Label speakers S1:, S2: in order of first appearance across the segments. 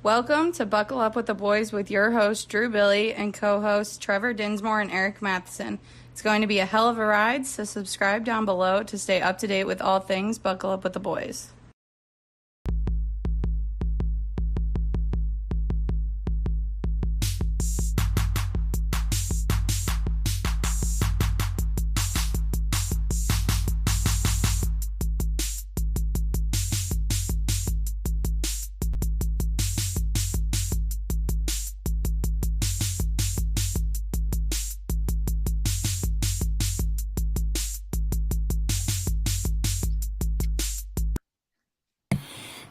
S1: Welcome to Buckle Up with the Boys with your host, Drew Billy, and co-hosts Trevor Dinsmore and Eric Matheson. It's going to be a hell of a ride, so subscribe down below to stay up to date with all things Buckle Up with the Boys.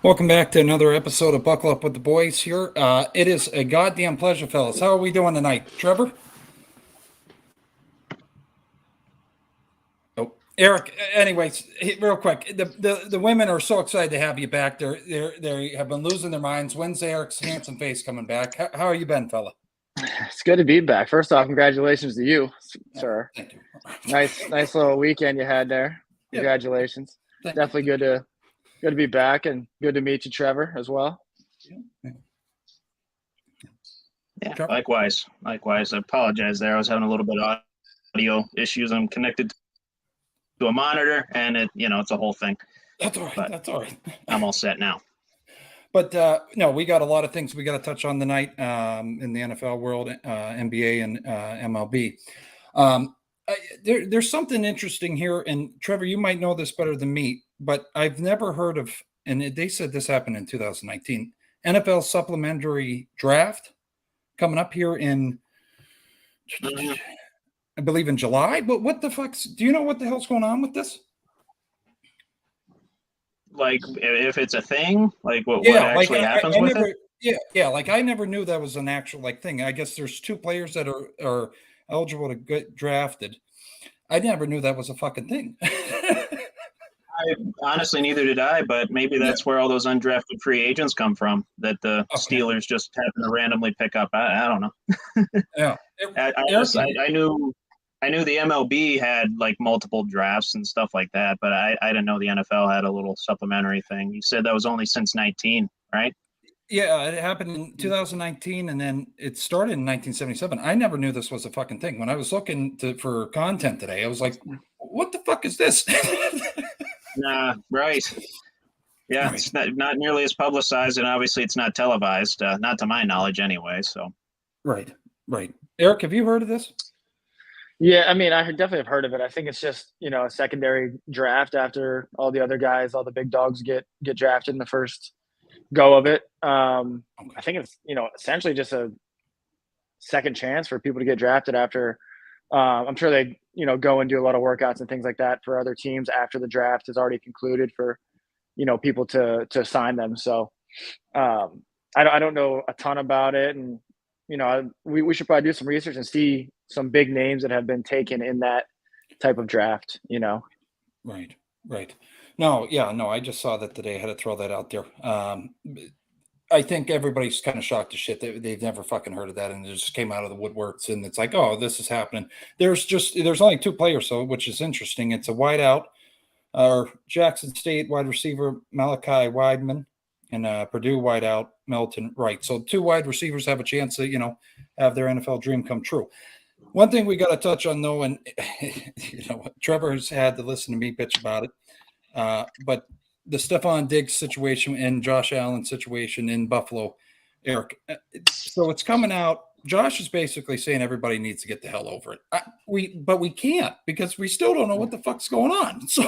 S2: Welcome back to another episode of Buckle Up with the Boys here. It is a goddamn pleasure, fellas. How are we doing tonight? Trevor? Oh, Eric, anyways, real quick. The women are so excited to have you back. They have been losing their minds. When's Eric's handsome face coming back? How are you been, fella?
S3: It's good to be back. First off, congratulations to you, sir.
S2: Thank you.
S3: Nice little weekend you had there. Congratulations. Definitely good to be back, and good to meet you, Trevor, as well.
S4: Yeah, likewise. I apologize there. I was having a little bit of audio issues. I'm connected to a monitor, and it's a whole thing.
S2: That's all right. That's all right.
S4: I'm all set now.
S2: But no, we got a lot of things we got to touch on tonight in the NFL world, NBA and MLB. There's something interesting here, and Trevor, you might know this better than me, but I've never heard of, and they said this happened in 2019, NFL supplementary draft coming up here in, I believe in July. But what the fuck's, do you know what the hell's going on with this?
S4: Like, if it's a thing, like what actually happens with it?
S2: Yeah. Like, I never knew that was an actual thing. I guess there's two players that are eligible to get drafted. I never knew that was a fucking thing.
S4: Honestly, neither did I, but maybe that's where all those undrafted free agents come from, that the Steelers just happen to randomly pick up. I don't know.
S2: Yeah.
S4: I knew the MLB had like multiple drafts and stuff like that, but I didn't know the NFL had a little supplementary thing. You said that was only since 19, right?
S2: Yeah, it happened in 2019, and then it started in 1977. I never knew this was a fucking thing. When I was looking for content today, I was like, what the fuck is this?
S4: Nah, right. Yeah, right. It's not nearly as publicized, and obviously it's not televised, not to my knowledge anyway. So,
S2: right. Eric, have you heard of this?
S3: Yeah, I mean, I definitely have heard of it. I think it's just, a secondary draft after all the other guys, all the big dogs get drafted in the first go of it. I think it's, essentially just a second chance for people to get drafted after. I'm sure they, go and do a lot of workouts and things like that for other teams after the draft is already concluded for, people to sign them. So I don't know a ton about it. And, we should probably do some research and see some big names that have been taken in that type of draft,
S2: Right. No, I just saw that today. I had to throw that out there. I think everybody's kind of shocked to shit. They've never fucking heard of that, and it just came out of the woodworks. And it's like, oh, this is happening. There's only two players, so which is interesting. It's a wideout, Jackson State wide receiver Malachi Wideman, and Purdue wideout Melton Wright. So two wide receivers have a chance to have their NFL dream come true. One thing we got to touch on though, and Trevor's had to listen to me bitch about it, but the Stephon Diggs situation and Josh Allen situation in Buffalo, Eric. So it's coming out. Josh is basically saying everybody needs to get the hell over it. But we can't, because we still don't know what the fuck's going on. So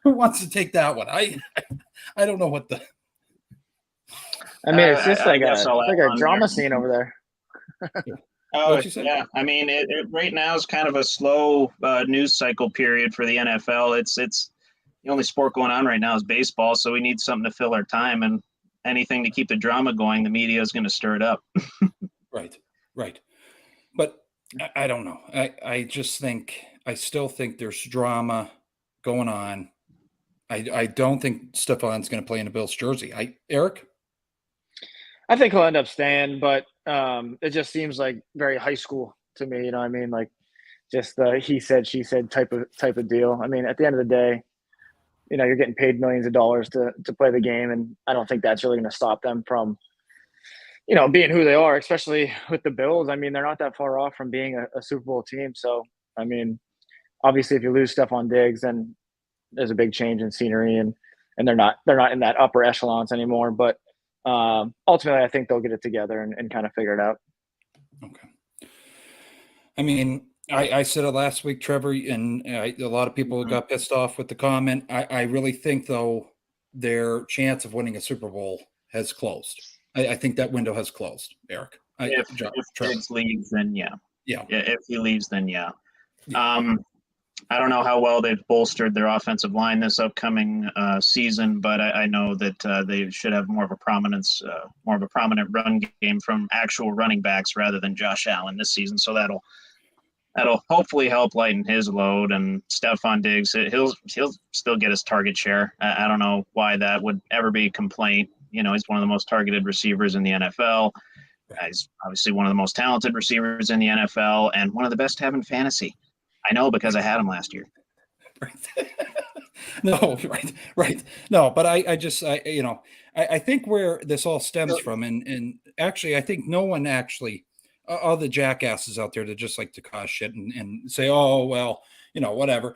S2: who wants to take that one? I don't know what the.
S3: I mean, it's just like a drama scene over there.
S4: Oh, yeah. I mean, it right now is kind of a slow news cycle period for the NFL. It's the only sport going on right now is baseball, so we need something to fill our time, and anything to keep the drama going, the media is going to stir it up.
S2: Right. But I don't know. I still think there's drama going on. I don't think Stephon's going to play in a Bills jersey. Eric?
S3: I think he'll end up staying, but it just seems like very high school to me. I mean, like just the he said, she said type of deal. I mean, at the end of the day, you're getting paid millions of dollars to play the game, and I don't think that's really going to stop them from being who they are, especially with the Bills. I mean, they're not that far off from being a Super Bowl team. So, I mean, obviously, if you lose Stephon Diggs, then there's a big change in scenery, and they're not in that upper echelons anymore. But ultimately, I think they'll get it together and kind of figure it out.
S2: Okay. I mean, I said it last week, Trevor, and a lot of people got pissed off with the comment. I really think, though, their chance of winning a Super Bowl has closed. I think that window has closed, Eric.
S4: If Diggs leaves, then yeah. If he leaves, then yeah. I don't know how well they've bolstered their offensive line this upcoming season, but I know that they should have more of a prominent run game from actual running backs rather than Josh Allen this season. So that'll hopefully help lighten his load. And Stephon Diggs, he'll still get his target share. I don't know why that would ever be a complaint. He's one of the most targeted receivers in the NFL. He's obviously one of the most talented receivers in the NFL and one of the best to have in fantasy. I know because I had him last year.
S2: Right. No, right. No, but I think where this all stems from, and actually, I think no one actually, all the jackasses out there that just like to cause shit and say, oh, well, whatever.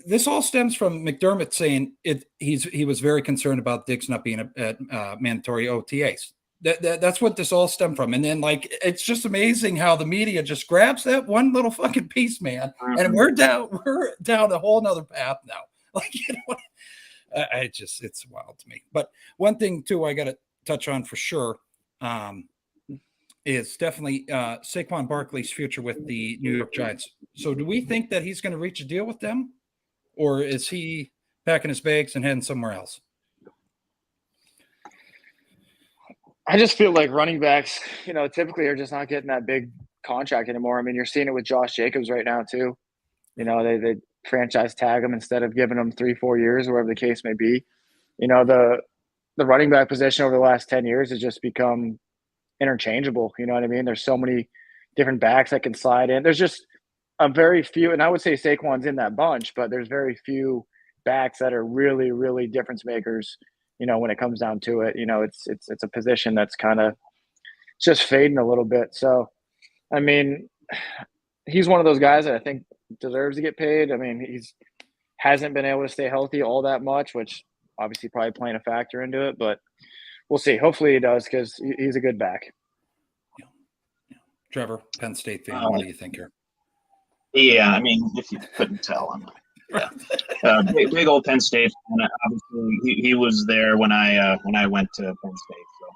S2: This all stems from McDermott saying he was very concerned about Diggs not being at mandatory OTAs. That's what this all stemmed from. And then, it's just amazing how the media just grabs that one little fucking piece, man. And we're down a whole nother path now. It's wild to me. But one thing too, I got to touch on for sure, is definitely Saquon Barkley's future with the New York Giants. So do we think that he's going to reach a deal with them, or is he packing his bags and heading somewhere else?
S3: I just feel like running backs, typically are just not getting that big contract anymore. I mean, you're seeing it with Josh Jacobs right now too. They franchise tag him instead of giving him 3-4 years, wherever the case may be. The running back position over the last 10 years has just become interchangeable. You know what I mean? There's so many different backs that can slide in. There's just a very few, and I would say Saquon's in that bunch, but there's very few backs that are really, really difference makers. When it comes down to it, it's a position that's kind of just fading a little bit. So, I mean, he's one of those guys that I think deserves to get paid. I mean, he's hasn't been able to stay healthy all that much, which obviously probably playing a factor into it, but we'll see. Hopefully he does, because he's a good back.
S2: Yeah. Trevor, Penn State fan, what do you think here?
S4: Yeah, I mean, if you couldn't tell, I'm not. Yeah, big old Penn State. And obviously, he was there when I went to Penn State. So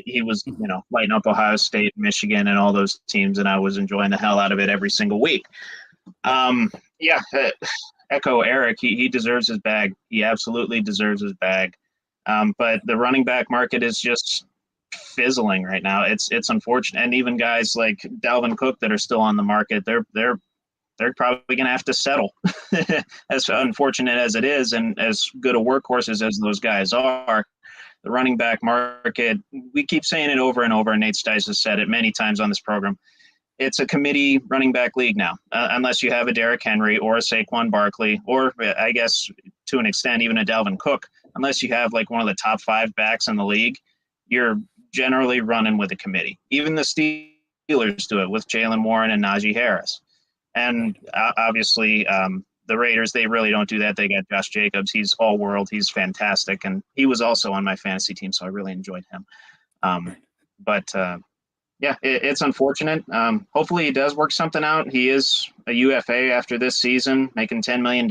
S4: he was, lighting up Ohio State, Michigan, and all those teams, and I was enjoying the hell out of it every single week. Echo Eric. He deserves his bag. He absolutely deserves his bag. But the running back market is just fizzling right now. It's unfortunate, and even guys like Dalvin Cook that are still on the market, they're probably going to have to settle, as unfortunate as it is, and as good a workhorses as those guys are. The running back market, we keep saying it over and over, and Nate Stice has said it many times on this program. It's a committee running back league now, unless you have a Derrick Henry or a Saquon Barkley, or I guess to an extent even a Dalvin Cook. Unless you have one of the top 5 backs in the league, you're generally running with a committee. Even the Steelers do it with Jaylen Warren and Najee Harris. And obviously, the Raiders, they really don't do that. They got Josh Jacobs. He's all world. He's fantastic. And he was also on my fantasy team, so I really enjoyed him. It's unfortunate. Hopefully he does work something out. He is a UFA after this season, making $10 million.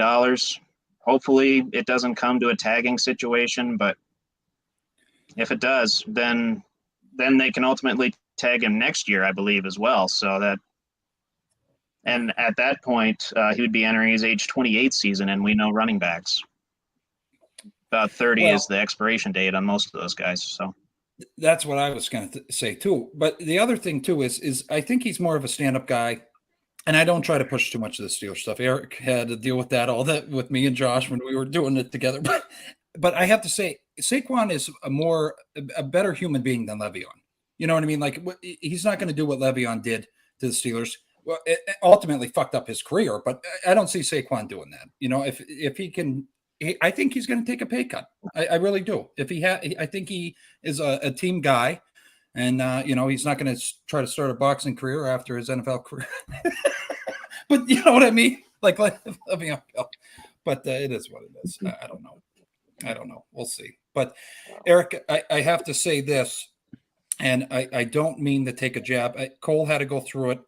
S4: Hopefully it doesn't come to a tagging situation, but if it does, then they can ultimately tag him next year, I believe, as well. And at that point, he would be entering his age 28 season, and we know running backs. About 30 is the expiration date on most of those guys. So
S2: that's what I was going to say too. But the other thing too is I think he's more of a stand-up guy, and I don't try to push too much of the Steelers stuff. Eric had to deal with all that with me and Josh when we were doing it together. But I have to say, Saquon is a better human being than Le'Veon. You know what I mean? He's not going to do what Le'Veon did to the Steelers. Well, it ultimately fucked up his career, but I don't see Saquon doing that. If he can I think he's going to take a pay cut. I really do. If he I think he is a team guy, and he's not going to try to start a boxing career after his NFL career. But you know what I mean? Like living uphill. But it is what it is. I don't know. We'll see. But Eric, I have to say this, and I don't mean to take a jab. Cole had to go through it.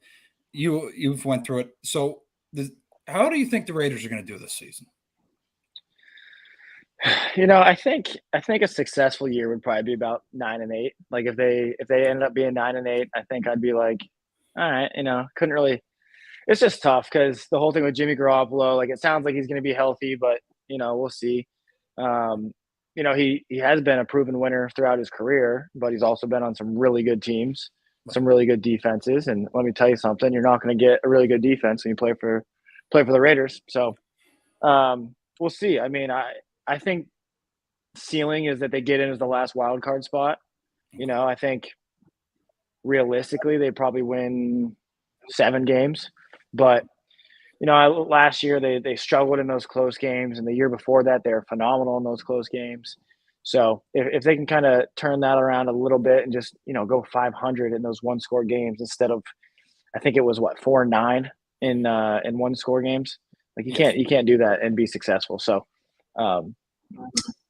S2: You've went through it. So how do you think the Raiders are going to do this season?
S3: I think a successful year would probably be about 9-8. Like if they ended up being 9-8, I think I'd be like, all right, couldn't really. It's just tough because the whole thing with Jimmy Garoppolo, like it sounds like he's going to be healthy, but we'll see. He has been a proven winner throughout his career, but he's also been on some really good teams, some really good defenses. And let me tell you something, you're not going to get a really good defense when you play for the Raiders. So we'll see. I mean, I think ceiling is that they get in as the last wild card spot. I think realistically they probably win 7 games, but last year they struggled in those close games, and the year before that they were phenomenal in those close games. So if they can kind of turn that around a little bit and just go 500 in those 1-score games instead of, I think it was 4-9 in 1-score games. Like you can't do that and be successful. So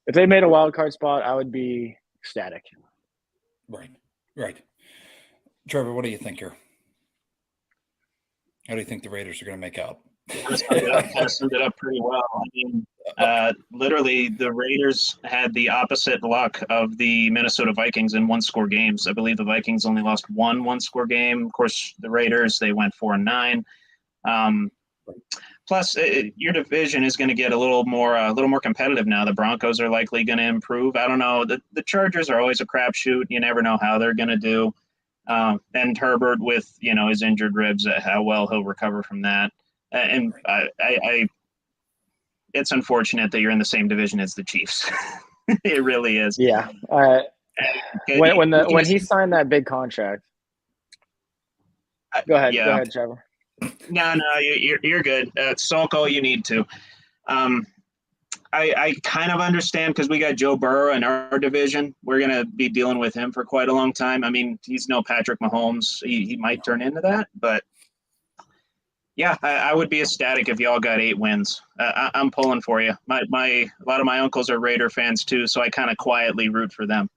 S3: if they made a wild card spot, I would be ecstatic.
S2: Right. Trevor, what do you think here? How do you think the Raiders are going to make out?
S4: Kind of summed it up pretty well. I mean, literally, the Raiders had the opposite luck of the Minnesota Vikings in 1-score games. I believe the Vikings only lost 1-score game. Of course, the Raiders, they went 4-9. Plus, your division is going to get a little more competitive now. The Broncos are likely going to improve. I don't know. The Chargers are always a crapshoot. You never know how they're going to do. And Herbert with his injured ribs, how well he'll recover from that. And I it's unfortunate that you're in the same division as the Chiefs. It really is.
S3: Yeah. When he signed that big contract. Go ahead.
S4: Yeah.
S3: Go ahead, Trevor.
S4: No, you're good. Sulk all you need to. I kind of understand because we got Joe Burrow in our division. We're going to be dealing with him for quite a long time. I mean, he's no Patrick Mahomes. He might turn into that. But, yeah, I would be ecstatic if y'all got 8 wins. I'm pulling for you. A lot of my uncles are Raider fans, too, so I kind of quietly root for them.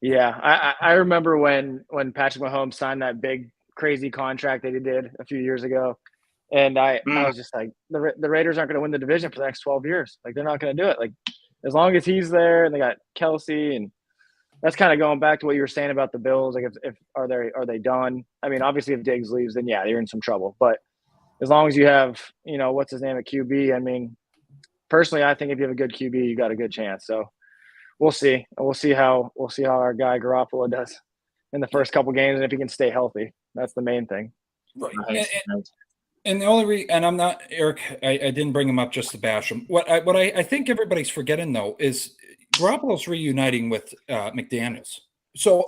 S3: Yeah, I remember when Patrick Mahomes signed that big, crazy contract that he did a few years ago. And I was just like, the Raiders aren't going to win the division for the next 12 years. Like, they're not going to do it. Like, as long as he's there and they got Kelsey, and that's kind of going back to what you were saying about the Bills. Like, if are they done? I mean, obviously, if Diggs leaves, then yeah, you're in some trouble. But as long as you have, what's his name at QB, I mean, personally, I think if you have a good QB, you got a good chance. So we'll see. We'll see how our guy Garoppolo does in the first couple games, and if he can stay healthy. That's the main thing.
S2: Right. And the only and I'm not Eric. I didn't bring him up just to bash him. What I think everybody's forgetting though is Garoppolo's reuniting with McDaniels. So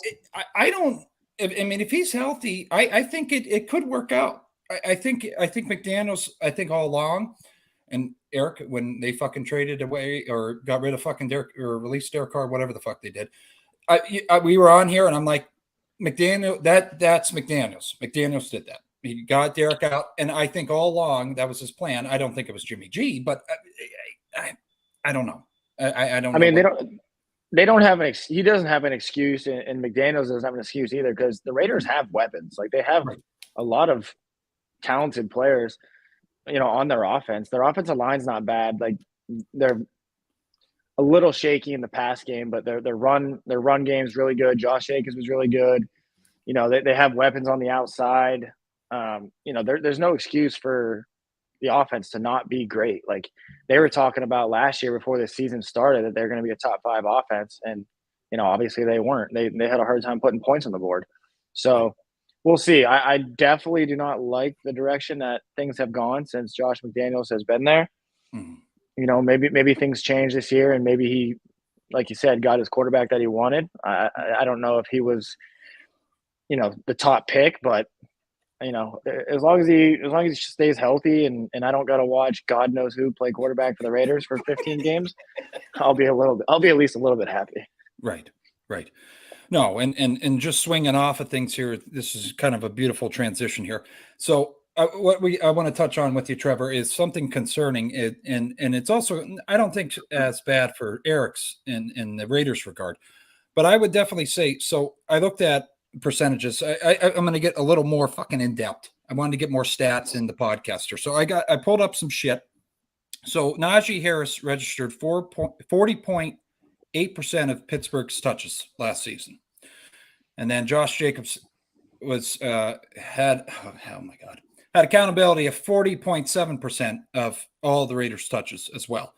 S2: I don't. I mean, if he's healthy, I think it could work out. I think McDaniels. I think all along, and Eric, when they fucking traded away or got rid of fucking Derek or released Derek Carr, whatever the fuck they did, we were on here and I'm like, McDaniel. That's McDaniels. McDaniels did that. He got Derek out, and I think all along that was his plan. I don't think it was Jimmy G, but I don't know. I don't.
S3: I mean, they don't have an. He doesn't have an excuse, and McDaniels doesn't have an excuse either because the Raiders have weapons. Like they have a lot of talented players, on their offense. Their offensive line's not bad. Like they're a little shaky in the pass game, but their run game is really good. Josh Jacobs was really good. They have weapons on the outside. There's no excuse for the offense to not be great. Like they were talking about last year before the season started that they're going to be a top 5 offense. And, obviously they weren't. They had a hard time putting points on the board. So we'll see. I definitely do not like the direction that things have gone since Josh McDaniels has been there. Mm-hmm. Maybe things change this year and maybe he, like you said, got his quarterback that he wanted. I don't know if he was, the top pick, but as long as he stays healthy and I don't got to watch God knows who play quarterback for the Raiders for 15 games, I'll be at least a little bit happy.
S2: Right. No, and just swinging off of things here. This is kind of a beautiful transition here. So what I want to touch on with you, Trevor, is something concerning it, and it's also, I don't think as bad for Eric's in the Raiders regard, but I would definitely say, so I looked at percentages. I'm going to get a little more fucking in depth. I wanted to get more stats in the podcaster. So I pulled up some shit. So Najee Harris registered 40.8% of Pittsburgh's touches last season. And then Josh Jacobs had accountability of 40.7% of all the Raiders touches as well.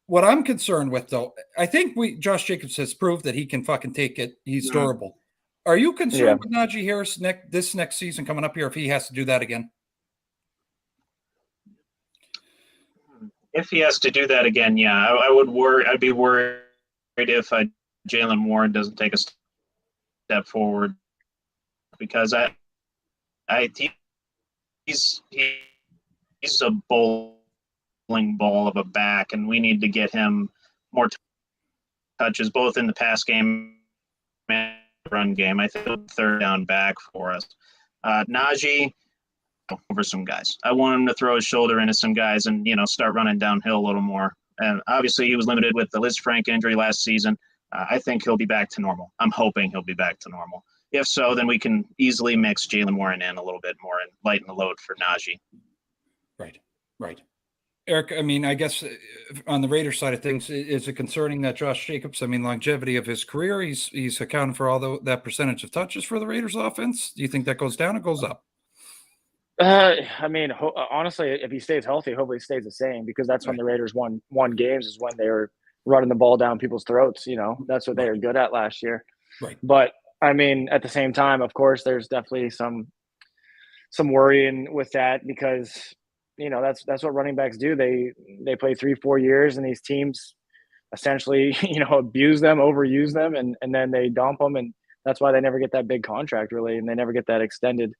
S2: What I'm concerned with, though, I think Josh Jacobs has proved that he can fucking take it. He's durable. Are you concerned with Najee Harris this next season coming up here if he has to do that again?
S4: If he has to do that again, yeah, I would worry. I'd be worried if Jaylen Warren doesn't take a step forward, because he's a bowling ball of a back, and we need to get him more touches both in the pass game and run game. I think third down back for us. Najee over some guys. I want him to throw his shoulder into some guys and start running downhill a little more. And obviously he was limited with the Liz Frank injury last season. I think he'll be back to normal. I'm hoping he'll be back to normal. If so, then we can easily mix Jaylen Warren in a little bit more and lighten the load for Najee.
S2: Right. Eric, I mean, I guess on the Raiders side of things, is it concerning that Josh Jacobs, I mean, longevity of his career, he's accounting for all that percentage of touches for the Raiders offense? Do you think that goes down or goes up?
S3: I mean, honestly, if he stays healthy, hopefully he stays the same, because that's when the Raiders won games, is when they were running the ball down people's throats. That's what they were good at last year.
S2: Right.
S3: But I mean, at the same time, of course, there's definitely some worrying with that, because that's what running backs do. They play 3-4 years, and these teams essentially abuse them, overuse them, and then they dump them, and that's why they never get that big contract, really, and they never get that extended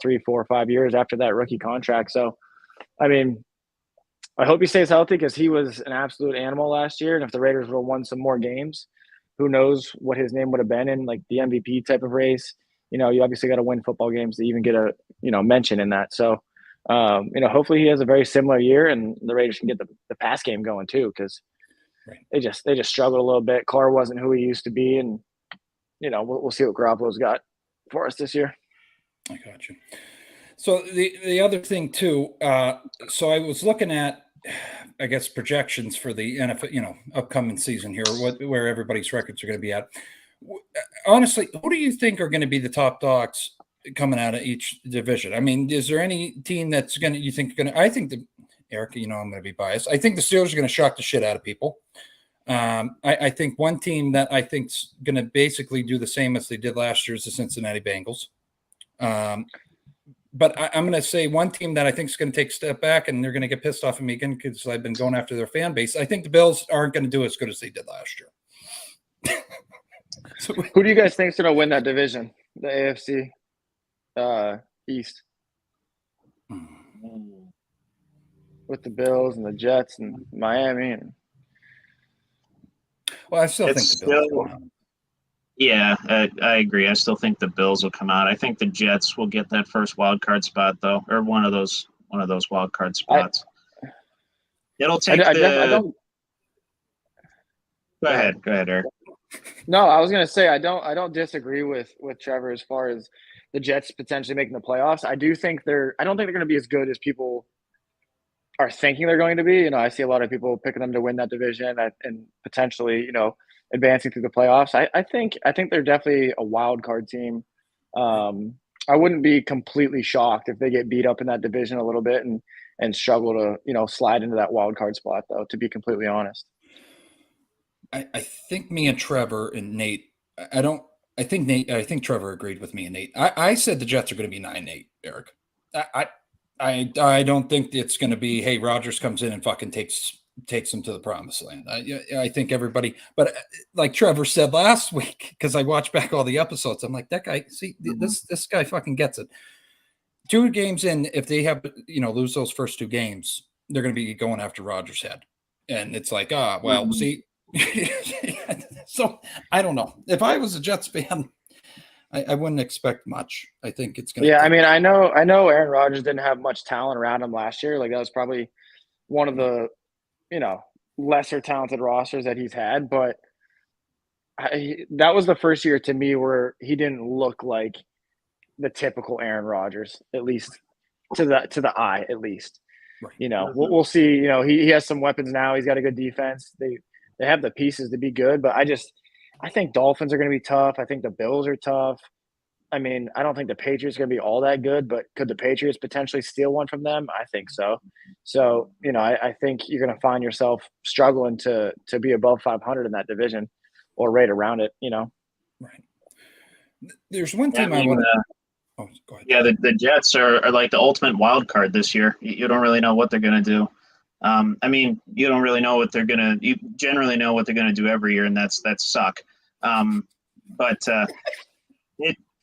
S3: 3, 4, 5 years after that rookie contract. So I mean, I hope he stays healthy, because he was an absolute animal last year, and if the Raiders would have won some more games, who knows what his name would have been in, like, the MVP type of race. You obviously got to win football games to even get a mention in that. So hopefully he has a very similar year, and the Raiders can get the pass game going too, because they just struggled a little bit. Carr wasn't who he used to be, and we'll see what Garoppolo's got for us this year.
S2: I got you. So the other thing too, so I was looking at, I guess, projections for the NFL, upcoming season here, where everybody's records are going to be at. Honestly, who do you think are going to be the top dogs coming out of each division? I mean, is there any team that's going to, I think Eric, I'm going to be biased. I think the Steelers are going to shock the shit out of people. I think one team that I think is going to basically do the same as they did last year is the Cincinnati Bengals. But I'm going to say one team that I think is going to take a step back, and they're going to get pissed off at me again because I've been going after their fan base. I think the Bills aren't going to do as good as they did last year.
S3: So, who do you guys think is going to win that division, the AFC East? With the Bills and the Jets and Miami.
S2: Well, I still think the Bills will come out.
S4: Yeah, I agree. I still think the Bills will come out. I think the Jets will get that first wild card spot, though, or one of those wild card spots. It'll take
S3: I don't.
S4: Go ahead, Eric.
S3: No, I was gonna say I don't disagree with Trevor as far as the Jets potentially making the playoffs. I don't think they're going to be as good as people are thinking they're going to be. I see a lot of people picking them to win that division and potentially, advancing through the playoffs. I think they're definitely a wild card team. I wouldn't be completely shocked if they get beat up in that division a little bit and struggle to, slide into that wild card spot, though, to be completely honest.
S2: I think me and Trevor and Nate, I think Trevor agreed with me and Nate. I said the Jets are going to be 9-8, Eric. I don't think it's going to be, hey, Rodgers comes in and fucking takes them to the promised land. I think everybody, but like Trevor said last week, because I watched back all the episodes, I'm like, that guy, see, this guy fucking gets it. 2 games in, if they have, lose those first 2 games, they're going to be going after Rodgers' head. And it's like, see. So I don't know. If I was a Jets fan, I wouldn't expect much. I think it's going to.
S3: Yeah, I mean, I know Aaron Rodgers didn't have much talent around him last year. Like that was probably one of the, lesser talented rosters that he's had. But that was the first year to me where he didn't look like the typical Aaron Rodgers, at least to the eye, at least.
S2: Right.
S3: We'll see. He has some weapons now. He's got a good defense. They have the pieces to be good, but I think Dolphins are going to be tough. I think the Bills are tough. I mean, I don't think the Patriots are going to be all that good, but could the Patriots potentially steal one from them? I think so. So, I think you're going to find yourself struggling to be above 500 in that division or right around it,
S2: Right. There's one team I want to. Go ahead.
S4: Yeah, the Jets are like the ultimate wild card this year. You don't really know what they're going to do. I mean, you don't really know what they're going to – you generally know what they're going to do every year, and that's suck.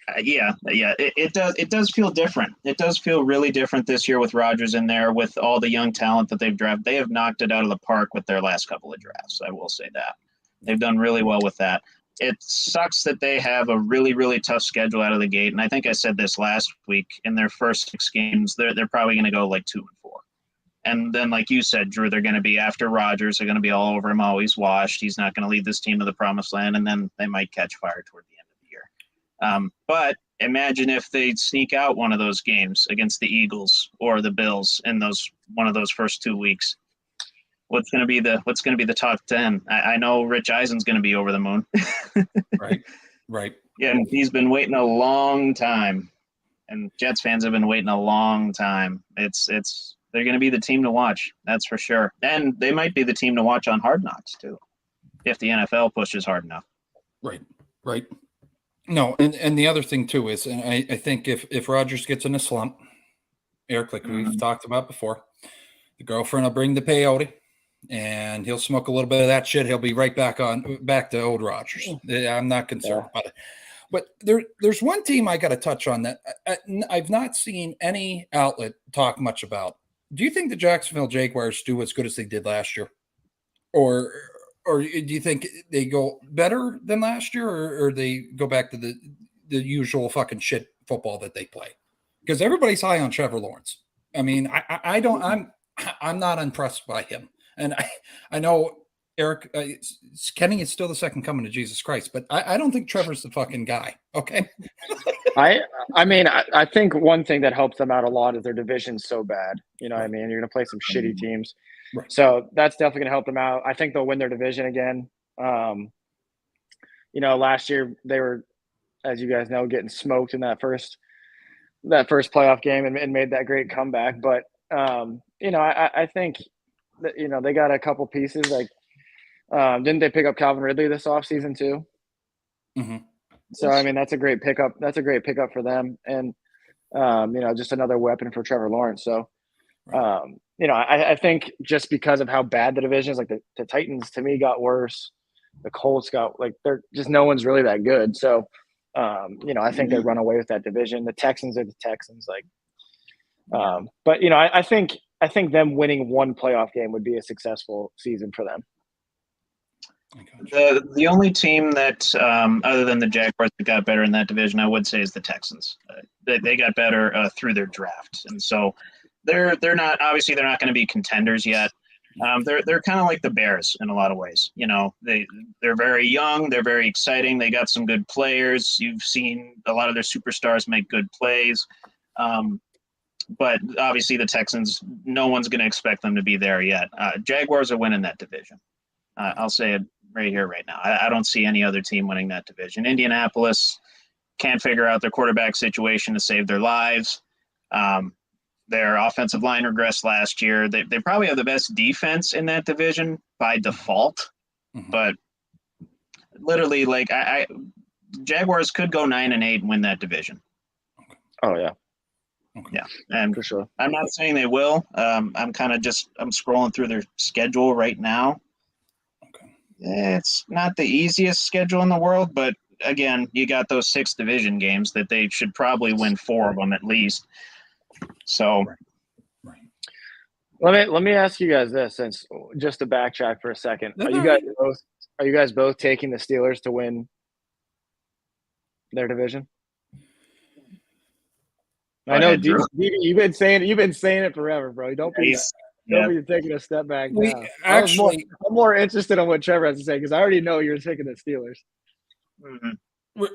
S4: It does feel different. It does feel really different this year with Rodgers in there, with all the young talent that they've drafted. They have knocked it out of the park with their last couple of drafts. I will say that. They've done really well with that. It sucks that they have a really, really tough schedule out of the gate. And I think I said this last week, in their first 6 games, they're probably going to go like 2-4. And then, like you said, Drew, they're going to be after Rodgers. They're going to be all over him. Oh, he's washed. He's not going to lead this team to the promised land. And then they might catch fire toward the end of the year. But imagine if they sneak out one of those games against the Eagles or the Bills in one of those first 2 weeks. What's going to be the top 10? I know Rich Eisen's going to be over the moon.
S2: Right.
S4: Yeah, and he's been waiting a long time, and Jets fans have been waiting a long time. They're going to be the team to watch, that's for sure. And they might be the team to watch on Hard Knocks too, if the NFL pushes hard enough.
S2: Right. No, and the other thing too is, and I think if Rodgers gets in a slump, Eric, like we've talked about before, the girlfriend will bring the peyote, and he'll smoke a little bit of that shit. He'll be right back to old Rodgers. I'm not concerned about it. But there's one team I got to touch on that I've not seen any outlet talk much about. Do you think the Jacksonville Jaguars do as good as they did last year, or do you think they go better than last year, or they go back to the usual fucking shit football that they play? Because everybody's high on Trevor Lawrence. I mean, I'm not impressed by him. And I know Eric, Kenny is still the second coming of Jesus Christ, but I don't think Trevor's the fucking guy. Okay.
S3: I mean, I think one thing that helps them out a lot is their division's so bad. You know what I mean? You're going to play some shitty teams.
S2: Right.
S3: So that's definitely going to help them out. I think they'll win their division again. Last year they were, as you guys know, getting smoked in that first playoff game and made that great comeback. But, I think that, they got a couple pieces. Like, didn't they pick up Calvin Ridley this offseason too?
S2: Mm-hmm.
S3: So, I mean, that's a great pickup. That's a great pickup for them. And, just another weapon for Trevor Lawrence. So, I think just because of how bad the division is, like the Titans to me got worse. The Colts they're just, no one's really that good. So, I think they run away with that division. The Texans are the Texans. But I think them winning one playoff game would be a successful season for them.
S4: The only team that, other than the Jaguars, that got better in that division, I would say, is the Texans. They got better through their draft, and so they're not going to be contenders yet. They're kind of like the Bears in a lot of ways. They're very young, they're very exciting, they got some good players. You've seen a lot of their superstars make good plays, but obviously the Texans, no one's going to expect them to be there yet. Jaguars are winning that division. I'll say it right here, right now. I don't see any other team winning that division. Indianapolis can't figure out their quarterback situation to save their lives. Their offensive line regressed last year. They probably have the best defense in that division by default, but literally, Jaguars could go 9-8 and win that division.
S3: Oh yeah.
S2: Okay.
S4: Yeah, and
S3: for sure.
S4: I'm not saying they will. I'm scrolling through their schedule right now. It's not the easiest schedule in the world, but again, you got those 6 division games that they should probably win 4 of them at least. So
S2: Right.
S3: Let me ask you guys this, since just to backtrack for a second.
S2: That's
S3: Are
S2: all
S3: you guys both taking the Steelers to win their division? I know
S4: ahead, Drew.
S3: you've been saying it forever, bro. Don't be taking a step back
S2: We
S3: now.
S2: actually,
S3: I'm more interested in what Trevor has to say because I already know you're taking the Steelers.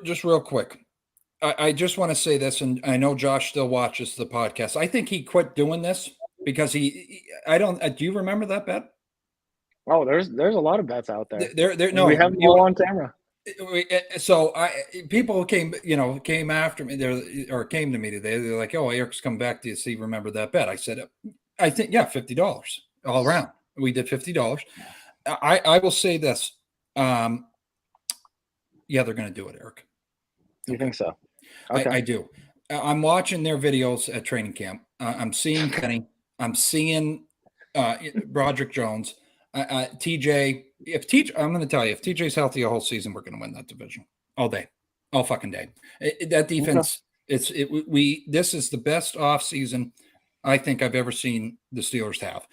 S2: just real quick, I just want to say this, and I know Josh still watches the podcast. I think he quit doing this because I don't. Do you remember that bet?
S3: Oh, there's a lot of bets out there.
S2: No,
S3: we have them all on camera.
S2: So people came after me there, or came to me today. They're like, "Oh, Eric's come back to you. See, remember that bet?" I said, "I think $50 all around. We did $50. I will say this. Yeah, they're going to do it, Eric.
S3: You think so? Okay.
S2: I do. I'm watching their videos at training camp. I'm seeing Kenny. I'm seeing Broderick Jones. TJ. I'm going to tell you, if TJ's healthy a whole season, we're going to win that division all day, all fucking day. That defense. Okay. This is the best off season I think I've ever seen the Steelers have.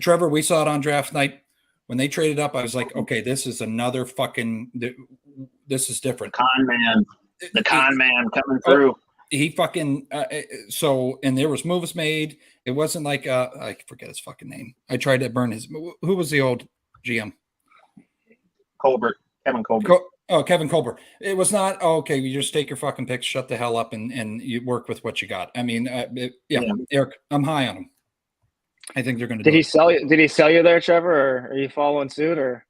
S2: Trevor, we saw it on draft night when they traded up. I was like, okay, this is another fucking. This is different.
S4: The con man coming through.
S2: He fucking and there was moves made. It wasn't like I forget his fucking name. I tried to burn his. Who was the old GM?
S4: Kevin Colbert.
S2: Kevin Colbert. It was not okay. You just take your fucking picks, shut the hell up, and you work with what you got. I mean, Eric, I'm high on him. I think they're going to. Did
S3: he sell you there, Trevor, or are you following suit, or?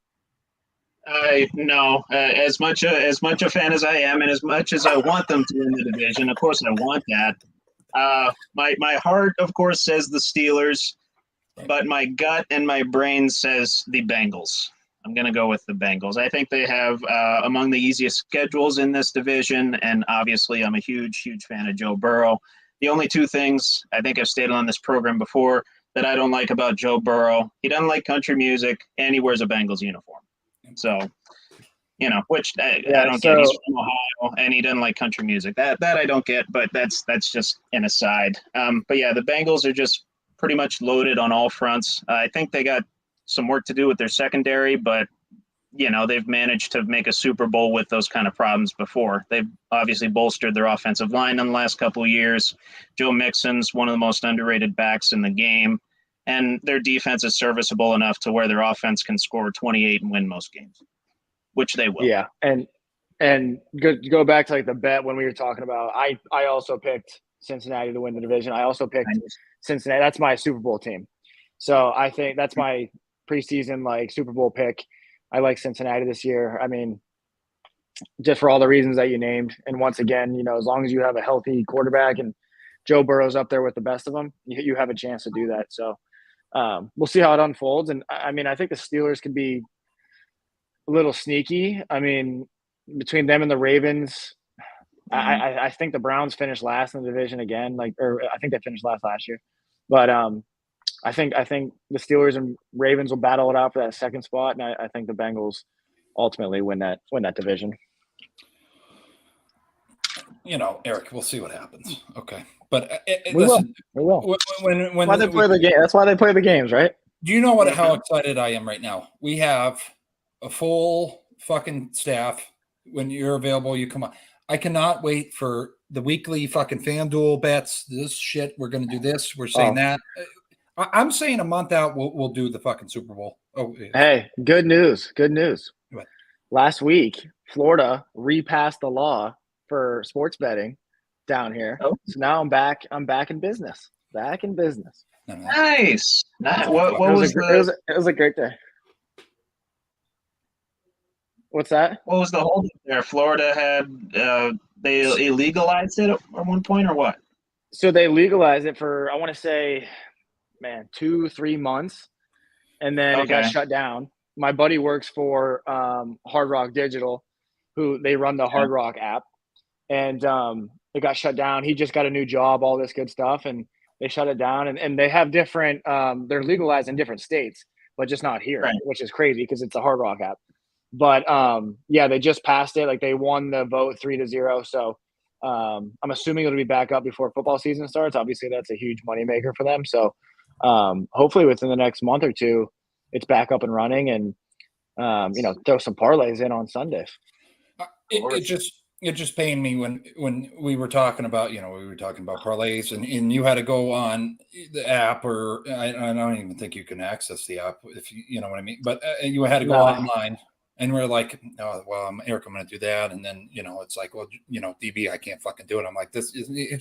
S4: No. As much a fan as I am, and as much as I want them to win the division, of course I want that. My heart, of course, says the Steelers, but my gut and my brain says the Bengals. I'm going to go with the Bengals. I think they have among the easiest schedules in this division, and obviously I'm a huge, huge fan of Joe Burrow. The only two things I think I've stated on this program before that I don't like about Joe Burrow, he doesn't like country music, and he wears a Bengals uniform. So, which I don't get. He's from Ohio, and he doesn't like country music. That I don't get, but that's just an aside. But yeah, the Bengals are just pretty much loaded on all fronts. I think they got some work to do with their secondary, but they've managed to make a Super Bowl with those kind of problems before. They've obviously bolstered their offensive line in the last couple of years. Joe Mixon's one of the most underrated backs in the game, and their defense is serviceable enough to where their offense can score 28 and win most games, which they will.
S3: Yeah, and go back to like the bet when we were talking about. I also picked Cincinnati to win the division. I also picked Cincinnati. That's my Super Bowl team. So I think that's my preseason Super Bowl pick. I like Cincinnati this year. I mean, just for all the reasons that you named. And once again, as long as you have a healthy quarterback and Joe Burrow's up there with the best of them, you have a chance to do that. So we'll see how it unfolds. And I mean, I think the Steelers could be a little sneaky. I mean, between them and the Ravens, I think the Browns finished last in the division again. Or I think they finished last year. But I think the Steelers and Ravens will battle it out for that second spot, and I think the Bengals ultimately win that division.
S2: Eric, we'll see what happens. Okay, but
S3: we
S2: listen,
S3: will.
S2: When
S3: that's why they play the game. That's why they play the games, right?
S2: Do you know how excited I am right now? We have a full fucking staff. When you're available, you come on. I cannot wait for the weekly fucking FanDuel bets. This shit, we're going to do this. We're saying that. I'm saying a month out, we'll do the fucking Super Bowl. Oh, yeah.
S3: Hey, good news.
S2: What?
S3: Last week, Florida repassed the law for sports betting down here. Oh. So now I'm back in business.
S4: Nice. What was
S3: it was a great day. What's that?
S4: What was the hold there? Florida had they legalized it at one point, or what?
S3: So they legalized it for, I want to say, 2-3 months, and then it got shut down. My buddy works for Hard Rock Digital, who they run the Hard Rock app, and it got shut down. He just got a new job, all this good stuff, and they shut it down. And they have different they're legalized in different states, but just not here, right, which is crazy because it's a Hard Rock app. But they just passed it. They won the vote 3-0. So I'm assuming it'll be back up before football season starts. Obviously, that's a huge moneymaker for them. So hopefully within the next month or two, it's back up and running, and throw some parlays in on Sunday.
S2: It just pained me when we were talking about parlays, and you had to go on the app, or I don't even think you can access the app, if you know what I mean, but you had to go online, and we're like, oh, well, Eric, I'm going to do that, and then it's like, well, DB, I can't fucking do it. I'm like,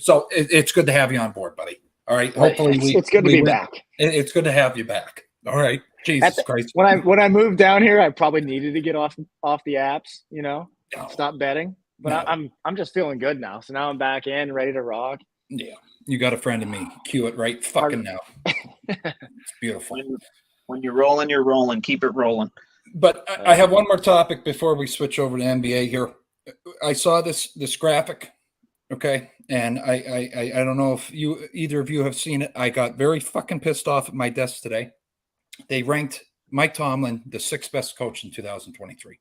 S2: so it's good to have you on board, buddy. All right, hopefully
S3: it's good to be back.
S2: It's good to have you back. All right, Jesus Christ.
S3: When I moved down here, I probably needed to get off the apps, stop betting. But no. I'm just feeling good now. So now I'm back in, ready to rock.
S2: Yeah. You got a friend in me. Cue it right fucking now. It's beautiful.
S4: When you're rolling, you're rolling. Keep it rolling.
S2: But I have one more topic before we switch over to NBA here. I saw this graphic, okay? And I don't know if either of you have seen it. I got very fucking pissed off at my desk today. They ranked Mike Tomlin the 6th best coach in 2023.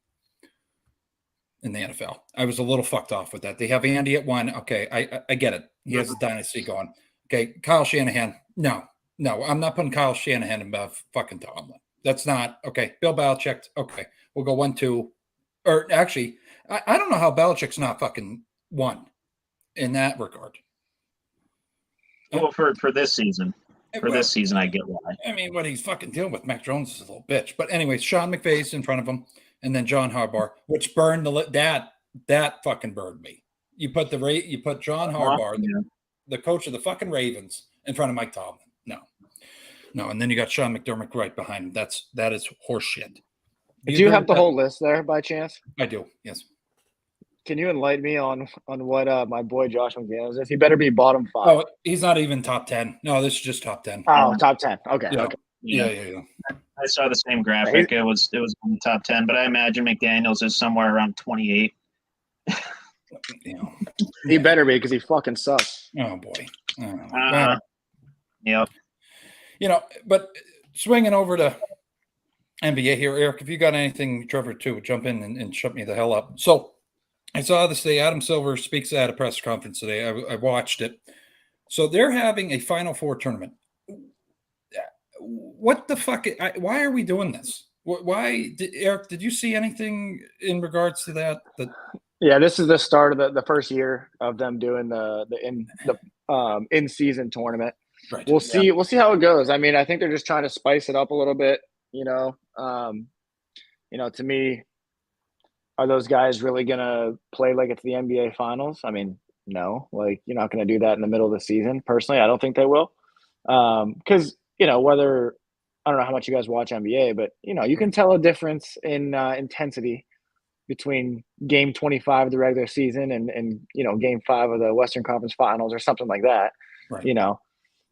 S2: In the NFL. I was a little fucked off with that. They have Andy at 1. Okay, I get it. He has a dynasty going. Okay, Kyle Shanahan. No, I'm not putting Kyle Shanahan above fucking Tomlin. That's not okay. Bill Belichick. Okay, we'll go 1, 2. Or actually, I don't know how Belichick's not fucking 1 in that regard.
S4: Well, for this season. This season, I get why.
S2: I mean, what he's fucking dealing with, Mac Jones is a little bitch. But anyways, Sean McVay's in front of him. And then John Harbaugh, which burned that fucking burned me. You put John Harbaugh, the coach of the fucking Ravens, in front of Mike Tomlin. No. And then you got Sean McDermott right behind him. That is horseshit.
S3: Do you have the whole list there by chance?
S2: I do. Yes.
S3: Can you enlighten me on what my boy Josh McDaniels is? He better be bottom 5.
S2: Oh, he's not even top 10. No, this is just top 10.
S3: Oh, top 10. Okay.
S2: Yeah.
S3: Okay.
S2: Yeah.
S4: I saw the same graphic. It was in the top 10, but I imagine McDaniels is somewhere around 28.
S3: He better be, because he fucking sucks.
S2: Oh boy.
S4: Yep.
S2: But swinging over to NBA here, Eric, if you got anything, Trevor too, jump in and shut me the hell up. So I saw this day. Adam Silver speaks at a press conference today. I watched it. So they're having a Final Four tournament. What the fuck? Why are we doing this? Why, Eric? Did you see anything in regards to that?
S3: Yeah, this is the start of the first year of them doing the in season tournament.
S2: Right.
S3: We'll see. We'll see how it goes. I mean, I think they're just trying to spice it up a little bit. To me, are those guys really gonna play like it's the NBA Finals? I mean, no. Like, you're not gonna do that in the middle of the season. Personally, I don't think they will. Because whether, I don't know how much you guys watch NBA, but you can tell a difference in intensity between game 25 of the regular season and game 5 of the Western Conference Finals or something like that.
S2: Right.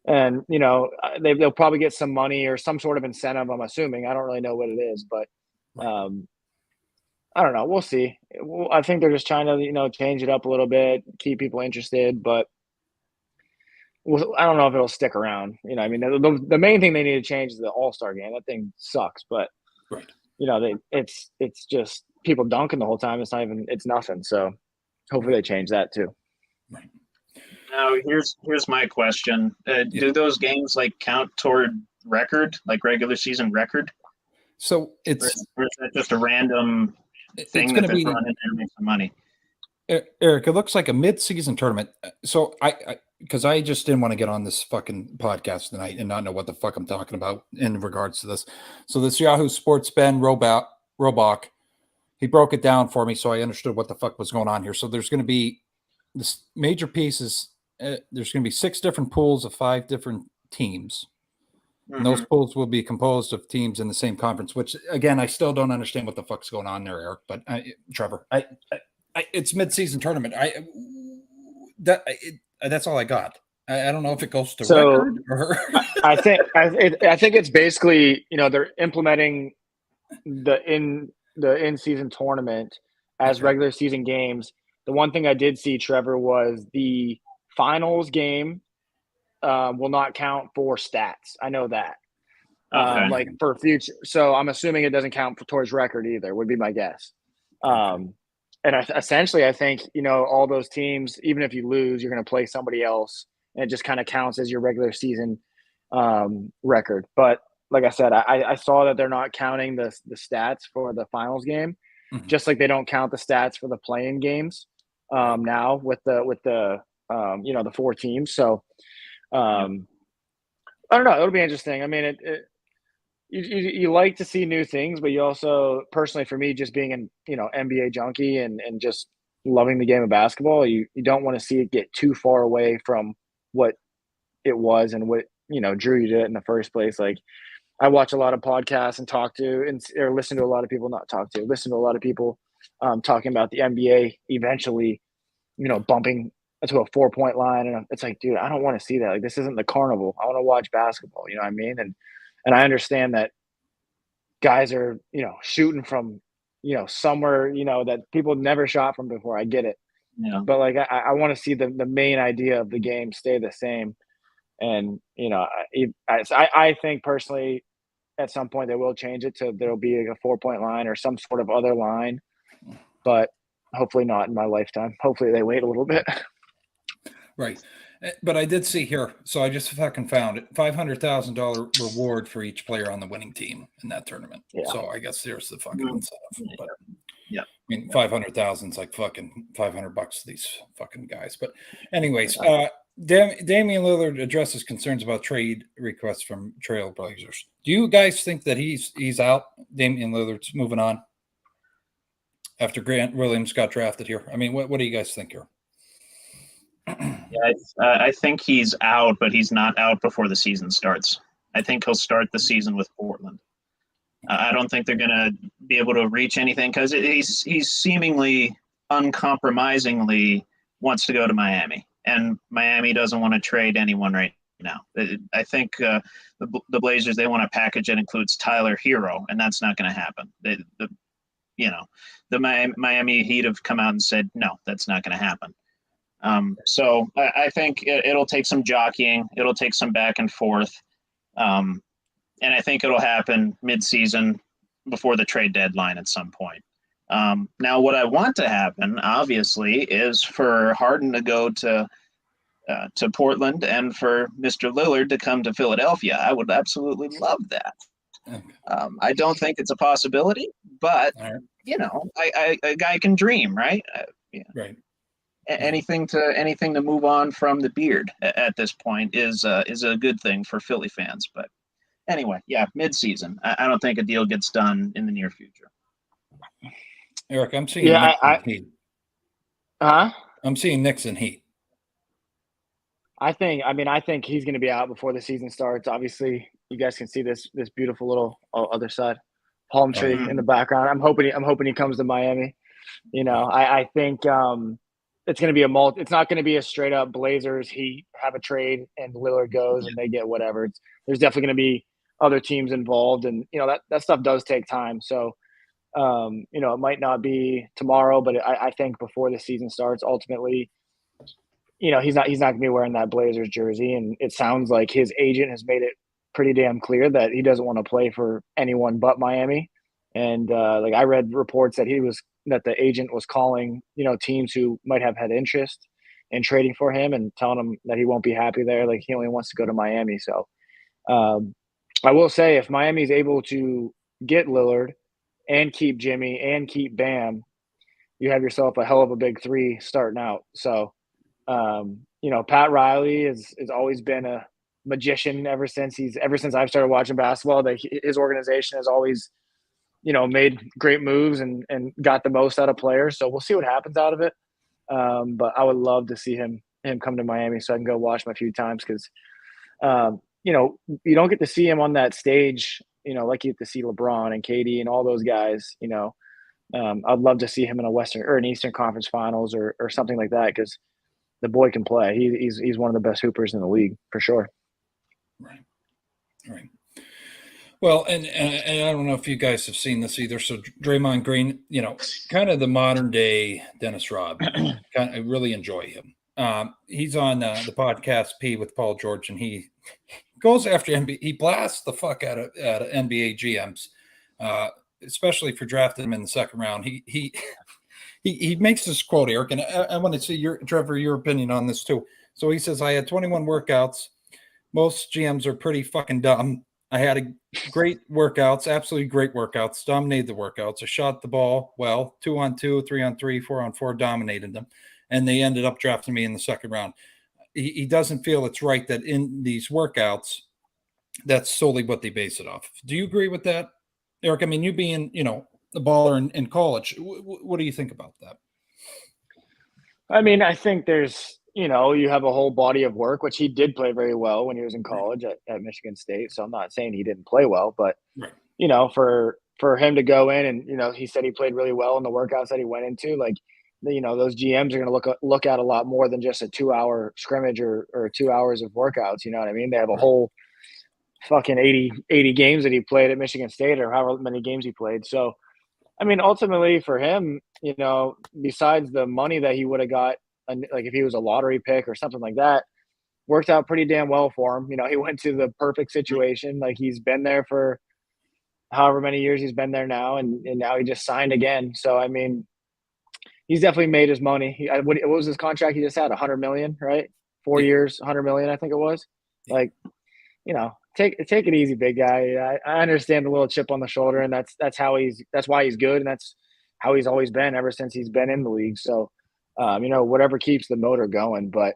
S3: And they'll probably get some money or some sort of incentive, I'm assuming. I don't really know what it is, but I don't know. We'll see. I think they're just trying to change it up a little bit, keep people interested, but I don't know if it'll stick around. I mean, the main thing they need to change is the All-Star game. That thing sucks, but
S2: right.
S3: It's just people dunking the whole time. It's nothing. So hopefully they change that too.
S2: Right.
S4: Now here's my question: do those games count toward record, like regular season record?
S2: So it's
S4: or is that just a random thing that they're throwing in there to make some money?
S2: Eric, it looks like a mid-season tournament. So because I just didn't want to get on this fucking podcast tonight and not know what the fuck I'm talking about in regards to this. So this Yahoo Sports Ben Robach, he broke it down for me, so I understood what the fuck was going on here. So there's going to be this major pieces. There's going to be 6 different pools of 5 different teams. Mm-hmm. And those pools will be composed of teams in the same conference, which, again, I still don't understand what the fuck's going on there, Eric. But Trevor, it's mid-season tournament. That's all I got. I don't know if it goes to record or
S3: I think it's basically they're implementing the in-season tournament as regular season games. The one thing I did see, Trevor, was the finals game will not count for stats. I know that.
S4: Okay.
S3: For future. So I'm assuming it doesn't count towards record either, would be my guess. essentially, I think, all those teams, even if you lose, you're going to play somebody else, and it just kind of counts as your regular season record. But like I said, I saw that they're not counting the stats for the finals game, just like they don't count the stats for the play-in games now with the the 4 teams. So I don't know. It'll be interesting. I mean, you like to see new things, but you also, personally, for me, just being an NBA junkie and just loving the game of basketball, you don't want to see it get too far away from what it was and what drew you to it in the first place. Like, I watch a lot of podcasts and or listen to a lot of people, listen to a lot of people talking about the NBA eventually, bumping to a 4-point line, and it's like, dude, I don't want to see that. Like, this isn't the carnival. I want to watch basketball. You know what I mean? And I understand that guys are, shooting from, somewhere, that people never shot from before. I get it.
S4: Yeah.
S3: But like, I want to see the main idea of the game stay the same. And, I think personally, at some point they will change it to there'll be a 4-point line or some sort of other line, but hopefully not in my lifetime. Hopefully they wait a little bit.
S2: Right. But I did see here, so I just fucking found it, $500,000 reward for each player on the winning team in that tournament. Yeah. So I guess there's the fucking incentive. But
S4: yeah,
S2: I mean, 500,000 is like fucking $500 to these fucking guys. But anyways, Damian Lillard addresses concerns about trade requests from Trailblazers. Do you guys think that he's out? Damian Lillard's moving on after Grant Williams got drafted here. I mean, what do you guys think here?
S4: Yeah, I think he's out, but he's not out before the season starts. I think he'll start the season with Portland. I don't think they're going to be able to reach anything because he's seemingly uncompromisingly wants to go to Miami, and Miami doesn't want to trade anyone right now. I think the Blazers, they want a package that includes Tyler Hero, and that's not going to happen. The Miami Heat have come out and said, no, that's not going to happen. So I think it'll take some jockeying. It'll take some back and forth. And I think it'll happen mid-season before the trade deadline at some point. Now, what I want to happen, obviously, is for Harden to go to Portland and for Mr. Lillard to come to Philadelphia. I would absolutely love that. I don't think it's a possibility, but, a guy can dream, right?
S2: Right.
S4: Anything to move on from the beard at this point is a good thing for Philly fans. But anyway, yeah, mid-season. I don't think a deal gets done in the near future.
S2: Eric, I'm seeing Heat. I'm seeing Knicks and Heat.
S3: I think he's going to be out before the season starts. Obviously, you guys can see this beautiful little other side palm tree in the background. I'm hoping he comes to Miami. I think it's going to be it's not going to be a straight up Blazers Heat have a trade and Lillard goes and they get whatever. There's definitely going to be other teams involved, and that stuff does take time. So it might not be tomorrow, but I think before the season starts, ultimately, he's not going to be wearing that Blazers jersey, and it sounds like his agent has made it pretty damn clear that he doesn't want to play for anyone but Miami. And I read reports that that the agent was calling, teams who might have had interest in trading for him and telling him that he won't be happy there. Like, he only wants to go to Miami. So I will say, if Miami is able to get Lillard and keep Jimmy and keep Bam, you have yourself a hell of a big three starting out. So, Pat Riley has always been a magician ever since I've started watching basketball. His organization has always, made great moves and got the most out of players. So we'll see what happens out of it. But I would love to see him come to Miami so I can go watch him a few times because, you don't get to see him on that stage, like you get to see LeBron and KD and all those guys. I'd love to see him in a Western or an Eastern Conference Finals or something like that because the boy can play. He's one of the best hoopers in the league for sure.
S2: Right. Well, and I don't know if you guys have seen this either. So Draymond Green, kind of the modern day Dennis Rodman. I really enjoy him. He's on the podcast P with Paul George, and he goes after NBA. He blasts the fuck out of NBA GMs, especially for drafting him in the second round. He he makes this quote, Eric, and I want to see your opinion on this too. So he says, I had 21 workouts. Most GMs are pretty fucking dumb. I had a great workouts, absolutely great workouts, dominated the workouts. I shot the ball well, 2-on-2, 3-on-3, 4-on-4, dominated them. And they ended up drafting me in the second round. He doesn't feel it's right that in these workouts, that's solely what they base it off. Do you agree with that, Eric? I mean, you being, a baller in college, what do you think about that?
S3: I mean, I think there's, you have a whole body of work, which he did play very well when he was in college at Michigan State. So I'm not saying he didn't play well, but,
S2: Right.
S3: For him to go in and, he said he played really well in the workouts that he went into, like, those GMs are going to look at a lot more than just a 2-hour scrimmage or 2 hours of workouts. You know what I mean? They have a whole fucking 80 games that he played at Michigan State or however many games he played. So, I mean, ultimately for him, besides the money that he would have got, like if he was a lottery pick or something like that, worked out pretty damn well for him. He went to the perfect situation. Like he's been there for however many years he's been there now, and now he just signed again. So, I mean, he's definitely made his money. What was his contract he just had? $100 million, right? 4 years, $100 million, I think it was. Like, take it easy, big guy. I understand the little chip on the shoulder, and that's why he's good, and that's how he's always been ever since he's been in the league. So, whatever keeps the motor going. But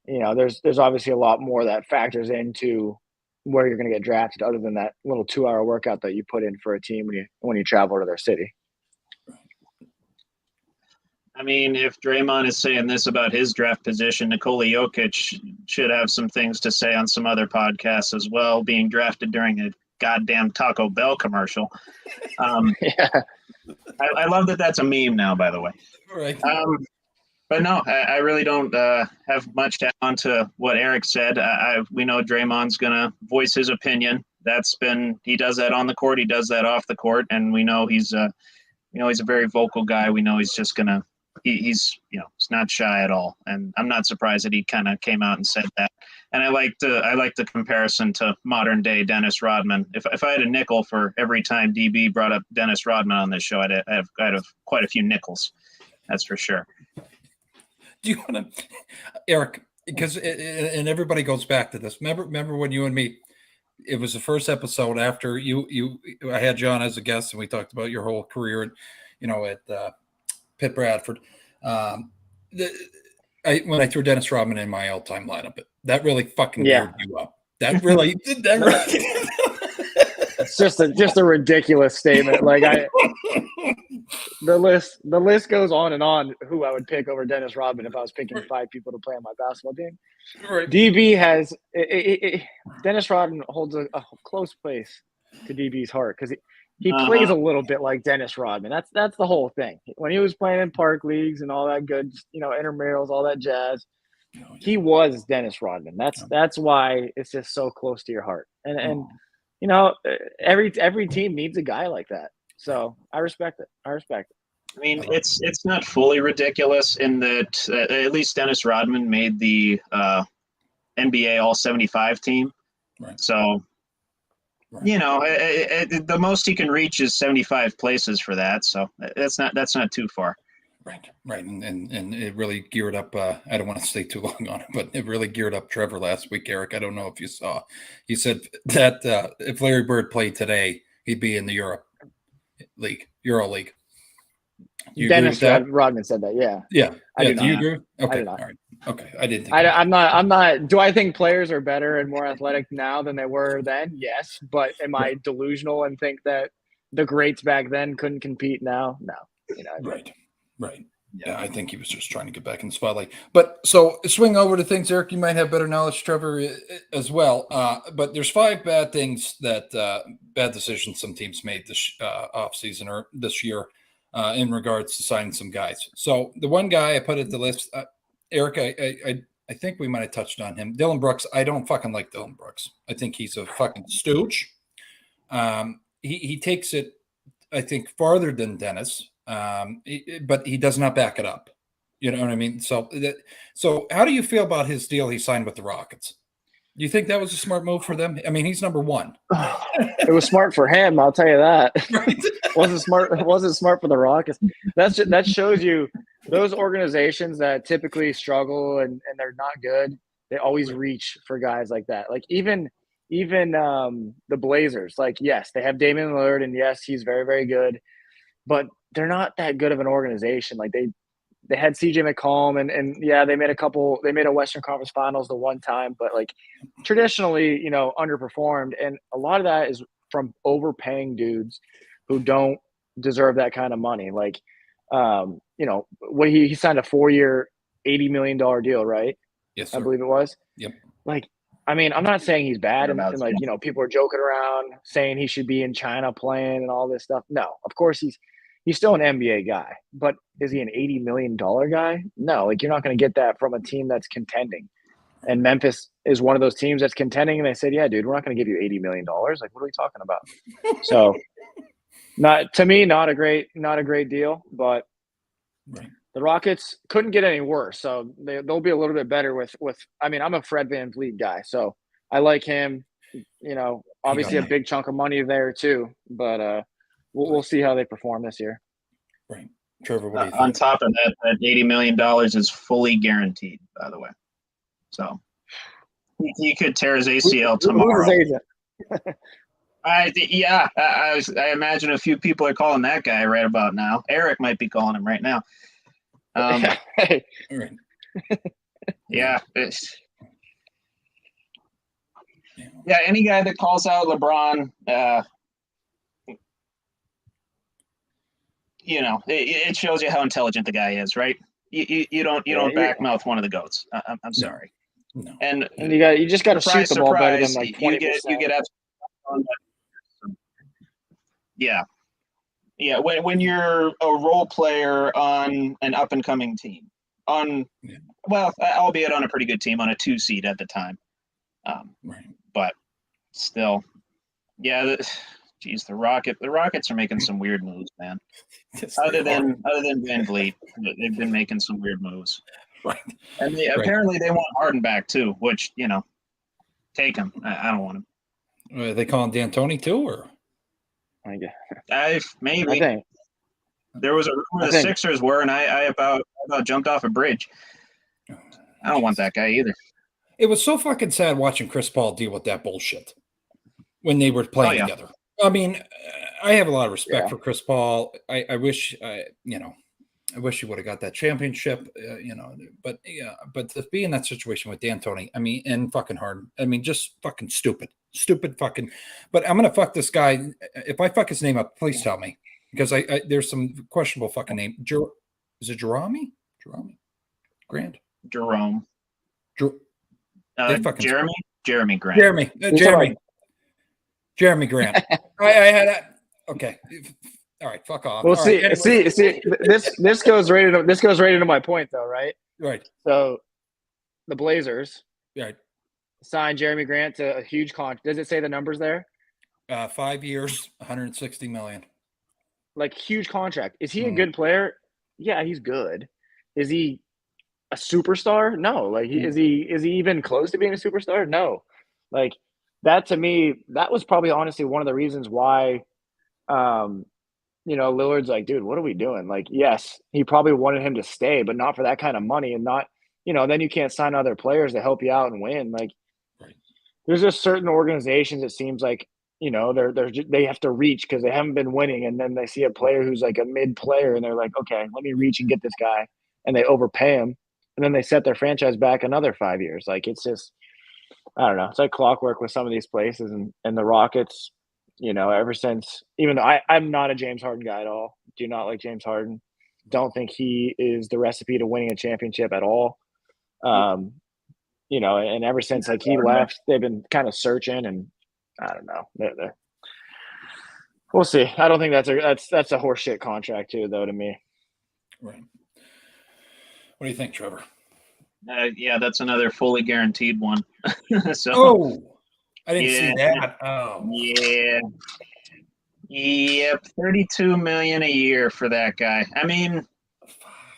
S3: there's obviously a lot more that factors into where you're going to get drafted, other than that little 2-hour workout that you put in for a team when you travel to their city.
S4: I mean, if Draymond is saying this about his draft position, Nikola Jokic should have some things to say on some other podcasts as well, being drafted during a goddamn Taco Bell commercial.
S3: Yeah.
S4: I love that that's a meme now, by the way.
S2: Right.
S4: But no, I really don't have much to add on to what Eric said. We know Draymond's going to voice his opinion. He does that on the court. He does that off the court. And we know he's a very vocal guy. We know he's just going to, he's not shy at all. And I'm not surprised that he kind of came out and said that. And I like the comparison to modern day Dennis Rodman. If I had a nickel for every time DB brought up Dennis Rodman on this show, I'd have quite a few nickels. That's for sure.
S2: Do you want to, Eric, because and everybody goes back to this. Remember when you and me, it was the first episode after I had John as a guest and we talked about your whole career at Pitt Bradford. When I threw Dennis Rodman in my all-time lineup, that really fucking geared you up. That really did that.
S3: It's just a ridiculous statement. Like the list goes on and on who I would pick over Dennis Rodman if I was picking 5 people to play on my basketball team.
S2: Right.
S3: DB has Dennis Rodman holds a close place to DB's heart because he plays a little bit like Dennis Rodman. That's the whole thing. When he was playing in park leagues and all that good, intramurals, all that jazz, he was Dennis Rodman. That's why it's just so close to your heart. And every team needs a guy like that. So I respect it.
S4: I mean, it's not fully ridiculous in that at least Dennis Rodman made the NBA All-75 team.
S2: Right.
S4: So, the most he can reach is 75 places for that. So that's not too far.
S2: Right. And it really geared up. I don't want to stay too long on it, but it really geared up Trevor last week, Eric. I don't know if you saw. He said that if Larry Bird played today, he'd be in the Euro League.
S3: Dennis Rodman said that. Yeah.
S2: Yeah.
S3: Do
S2: you agree? Okay.
S3: All
S2: right. Okay. I didn't think
S3: I'm not. Do I think players are better and more athletic now than they were then? Yes. But am I delusional and think that the greats back then couldn't compete now? No.
S2: Right. Yeah, I think he was just trying to get back in the spotlight. But so swing over to things, Eric. You might have better knowledge, Trevor, as well. But there's 5 bad things bad decisions some teams made this offseason or this year in regards to signing some guys. So the one guy I put at the list, Eric, I think we might have touched on him. Dylan Brooks. I don't fucking like Dylan Brooks. I think he's a fucking stooge. He takes it, I think, farther than Dennis. But he does not back it up. You know what I mean? So how do you feel about his deal he signed with the Rockets? Do you think that was a smart move for them? I mean, he's number one.
S3: It was smart for him, I'll tell you that.
S2: Right.
S3: Wasn't smart for the Rockets. That shows you those organizations that typically struggle and they're not good. They always reach for guys like that. Like even the Blazers. Like, yes, they have Damian Lillard, and yes, he's very, very good, but they're not that good of an organization. Like they had CJ McCollum and yeah, they made a Western Conference Finals the one time, but like traditionally, underperformed. And a lot of that is from overpaying dudes who don't deserve that kind of money. Like, what he signed a 4-year, $80 million deal, right?
S2: Yes, sir.
S3: I believe it was.
S2: Yep.
S3: Like, I mean, I'm not saying he's bad, and like, people are joking around saying he should be in China playing and all this stuff. No, of course he's still an NBA guy, but is he an $80 million guy? No, like you're not going to get that from a team that's contending. And Memphis is one of those teams that's contending, and they said, "Yeah, dude, we're not going to give you $80 million. Like, what are we talking about?" So, not a great deal, but
S2: Right.
S3: the Rockets couldn't get any worse, so they'll be a little bit better with. I mean, I'm a Fred VanVleet guy, so I like him. Obviously a big chunk of money there too, but we'll see how they perform this year.
S2: Right, Trevor. What do you think?
S4: On top of that $80 million is fully guaranteed, by the way. So he could tear his ACL tomorrow.
S3: Who's his agent?
S4: I imagine a few people are calling that guy right about now. Eric might be calling him right now.
S2: Right.
S4: Yeah. Yeah, any guy that calls out LeBron, it shows you how intelligent the guy is, right? You don't backmouth one of the GOATs. I'm sorry.
S2: No.
S4: And
S3: you just got to shoot the ball better than like 20%.
S4: You get absolutely. Yeah. When you're a role player on an up and coming team, albeit on a pretty good team, on a 2 seed at the time.
S2: Right.
S4: But still, yeah. The Rockets are making some weird moves, man. Other than VanVleet, they've been making some weird moves.
S2: Right.
S4: And apparently they want Harden back too, which take him. I don't want him.
S2: Are they calling D'Antoni too, or?
S4: Maybe.
S3: I think
S4: there was a rumor the Sixers were, and I about jumped off a bridge. I don't want that guy either.
S2: It was so fucking sad watching Chris Paul deal with that bullshit when they were playing together. I mean, I have a lot of respect for Chris Paul. I wish, I wish he would have got that championship, but to be in that situation with D'Antoni, I mean, and fucking Harden, I mean, just fucking stupid fucking, but I'm going to fuck this guy. If I fuck his name up, please tell me, because I there's some questionable fucking name. Is it Jeremy Grant?
S4: Jerome. Jeremy Grant.
S2: Jeremy Grant. I had that. Okay. All right. Fuck off.
S3: We'll
S2: All
S3: see.
S2: Right.
S3: See. This goes right into my point, though, right?
S2: Right.
S3: So, the Blazers,
S2: Right,
S3: signed Jeremy Grant to a huge contract. Does it say the numbers there?
S2: 5 years, $160 million.
S3: Like, huge contract. Is he a good player? Yeah, he's good. Is he a superstar? No. Like, is he even close to being a superstar? No. Like, that to me, that was probably honestly one of the reasons why, Lillard's like, dude, what are we doing? Like, yes, he probably wanted him to stay, but not for that kind of money, and not, then you can't sign other players to help you out and win. Like, there's just certain organizations, it seems like, they have to reach because they haven't been winning, and then they see a player who's like a mid player, and they're like, okay, let me reach and get this guy, and they overpay him, and then they set their franchise back another 5 years. Like, it's just, I don't know. It's like clockwork with some of these places, and the Rockets, ever since, even though I'm not a James Harden guy at all, do not like James Harden, don't think he is the recipe to winning a championship at all. And ever since like he left, they've been kind of searching, and I don't know. We'll see. I don't think that's a horseshit contract too, though, to me.
S2: Right. What do you think, Trevor?
S4: Yeah, that's another fully guaranteed one.
S2: So, I didn't see that. Oh,
S4: yeah. Yep, $32 million a year for that guy. I mean,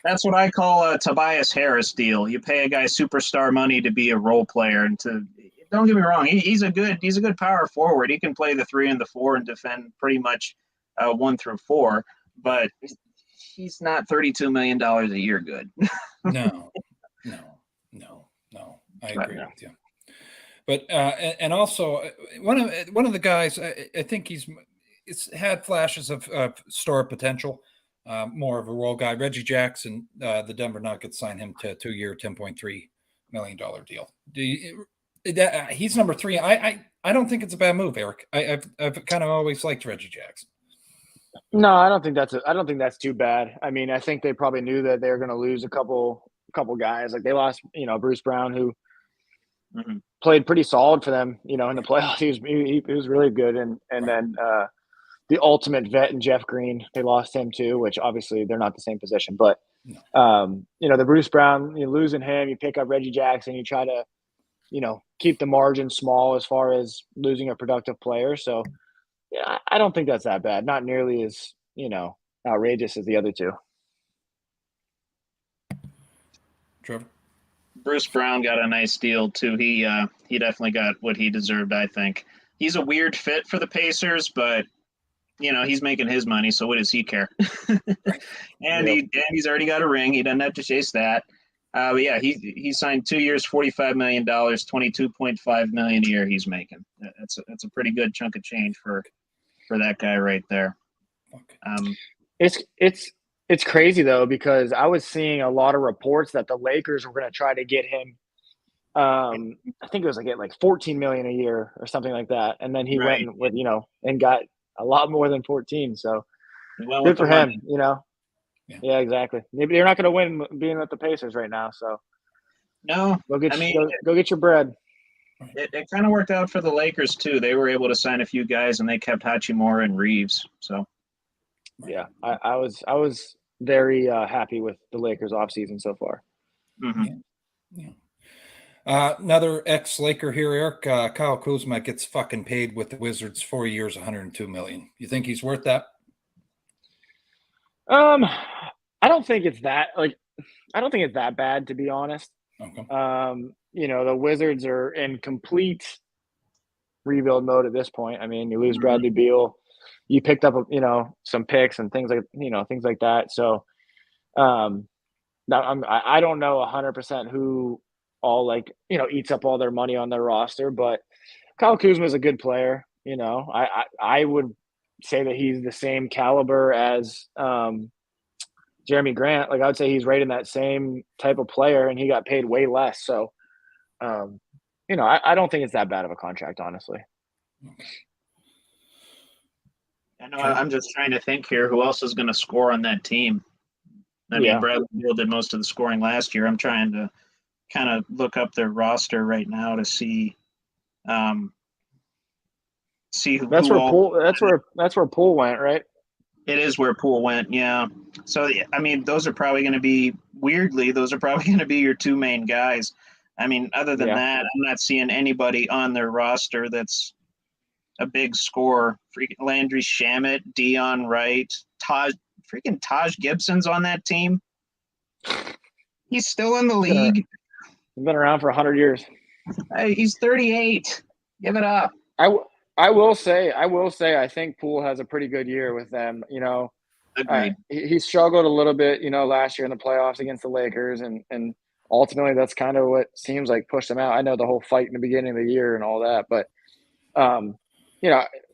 S4: that's what I call a Tobias Harris deal. You pay a guy superstar money to be a role player, and don't get me wrong. He's a good power forward. He can play the 3 and the 4 and defend pretty much 1 through 4. But he's not $32 million a year good.
S2: No. I agree with you. But and also one of the guys, I think it's had flashes of star potential. More of a role guy. Reggie Jackson, the Denver Nuggets signed him to a 2-year, $10.3 million deal. He's number 3. I don't think it's a bad move, Eric. I've kind of always liked Reggie Jackson.
S3: No, I don't think that's too bad. I mean, I think they probably knew that they were going to lose a couple guys. Like they lost, Bruce Brown, who played pretty solid for them, in the playoffs. He was really good, and then the ultimate vet in Jeff Green, they lost him too, which obviously they're not the same position. But the Bruce Brown, losing him, you pick up Reggie Jackson, you try to, keep the margin small as far as losing a productive player. So yeah, I don't think that's that bad. Not nearly as, outrageous as the other two.
S2: Trevor?
S4: Bruce Brown got a nice deal too. He definitely got what he deserved, I think. He's a weird fit for the Pacers, but he's making his money, so what does he care? and he's already got a ring. He doesn't have to chase that. But yeah, he signed 2 years, $45 million, $22.5 million a year he's making. That's a pretty good chunk of change for that guy right there.
S3: It's crazy though, because I was seeing a lot of reports that the Lakers were going to try to get him. I think it was like $14 million a year or something like that, and then he went with and got a lot more than 14. So good for him. Yeah, exactly. Maybe they're not going to win being with the Pacers right now. So
S4: no,
S3: go get your bread.
S4: It kind of worked out for the Lakers too. They were able to sign a few guys, and they kept Hachimura and Reeves. So
S3: yeah, I was very happy with the Lakers offseason so far.
S2: Yeah. Another ex-Laker here, Eric. Kyle Kuzma gets fucking paid with the Wizards 4 years, $102 million. You think he's worth that?
S3: I don't think it's that bad, to be honest.
S2: Okay.
S3: The Wizards are in complete rebuild mode at this point. I mean, you lose Bradley Beal, you picked up, some picks and things like that. So, I don't know 100% who all eats up all their money on their roster, but Kyle Kuzma is a good player. I would say that he's the same caliber as Jeremy Grant. Like I would say he's right in that same type of player, and he got paid way less. So, I don't think it's that bad of a contract, honestly.
S4: I know. I'm just trying to think here. Who else is going to score on that team? I mean, Bradley Beal did most of the scoring last year. I'm trying to kind of look up their roster right now to see who.
S3: That's where Poole went, right?
S4: It is where Poole went, yeah. So I mean, those are probably going to be your two main guys. I mean, other than that, I'm not seeing anybody on their roster that's a big scorer. Freaking Landry Shamet, Dion Wright, Taj Gibson's on that team. He's still in the league.
S3: He's been around for 100 years.
S4: He's 38. Give it up.
S3: I will say, I think Poole has a pretty good year with them.
S4: Agreed.
S3: He struggled a little bit, last year in the playoffs against the Lakers, and ultimately that's kind of what seems like pushed them out. I know the whole fight in the beginning of the year and all that, but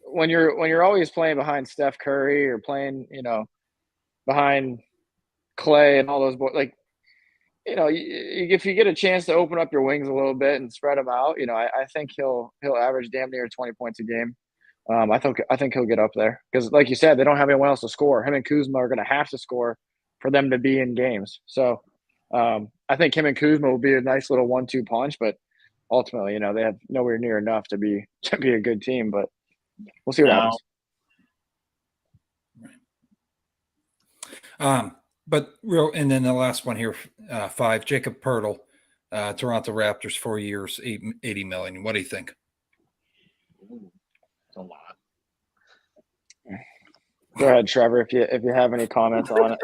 S3: when you're always playing behind Steph Curry or playing, behind Clay and all those boys, if you get a chance to open up your wings a little bit and spread them out, I think he'll average damn near 20 points a game. I think he'll get up there because, like you said, they don't have anyone else to score. Him and Kuzma are going to have to score for them to be in games. So I think him and Kuzma will be a nice little 1-2 punch, but ultimately, they have nowhere near enough to be a good team. But we'll see what happens.
S2: And then the last one here, 5, Jacob Poeltl, Toronto Raptors, 4 years, $80 million. What do you think?
S4: It's a lot.
S3: Go ahead, Trevor, if you have any comments on it.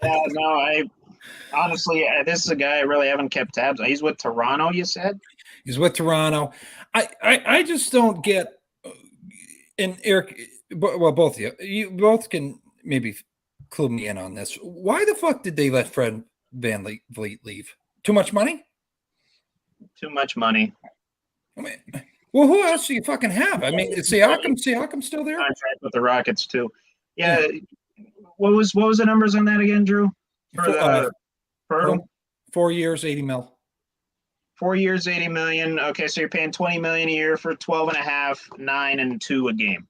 S4: Yeah, no, I honestly, this is a guy I really haven't kept tabs on. He's with Toronto, you said?
S2: He's with Toronto. I just don't get. And Eric, well, both of you both can maybe clue me in on this. Why the fuck did they let Fred Van Vliet leave? Too much money?
S4: Too much money.
S2: I mean, well, who else do you fucking have? I mean, is Siakam still there?
S4: Contract with the Rockets too. Yeah. What was the numbers on that again, Drew? For Pirtle?
S2: 4 years, 80 mil.
S4: 4 years, 80 million. Okay, so you're paying 20 million a year for 12 and a half, 9 and 2 a game.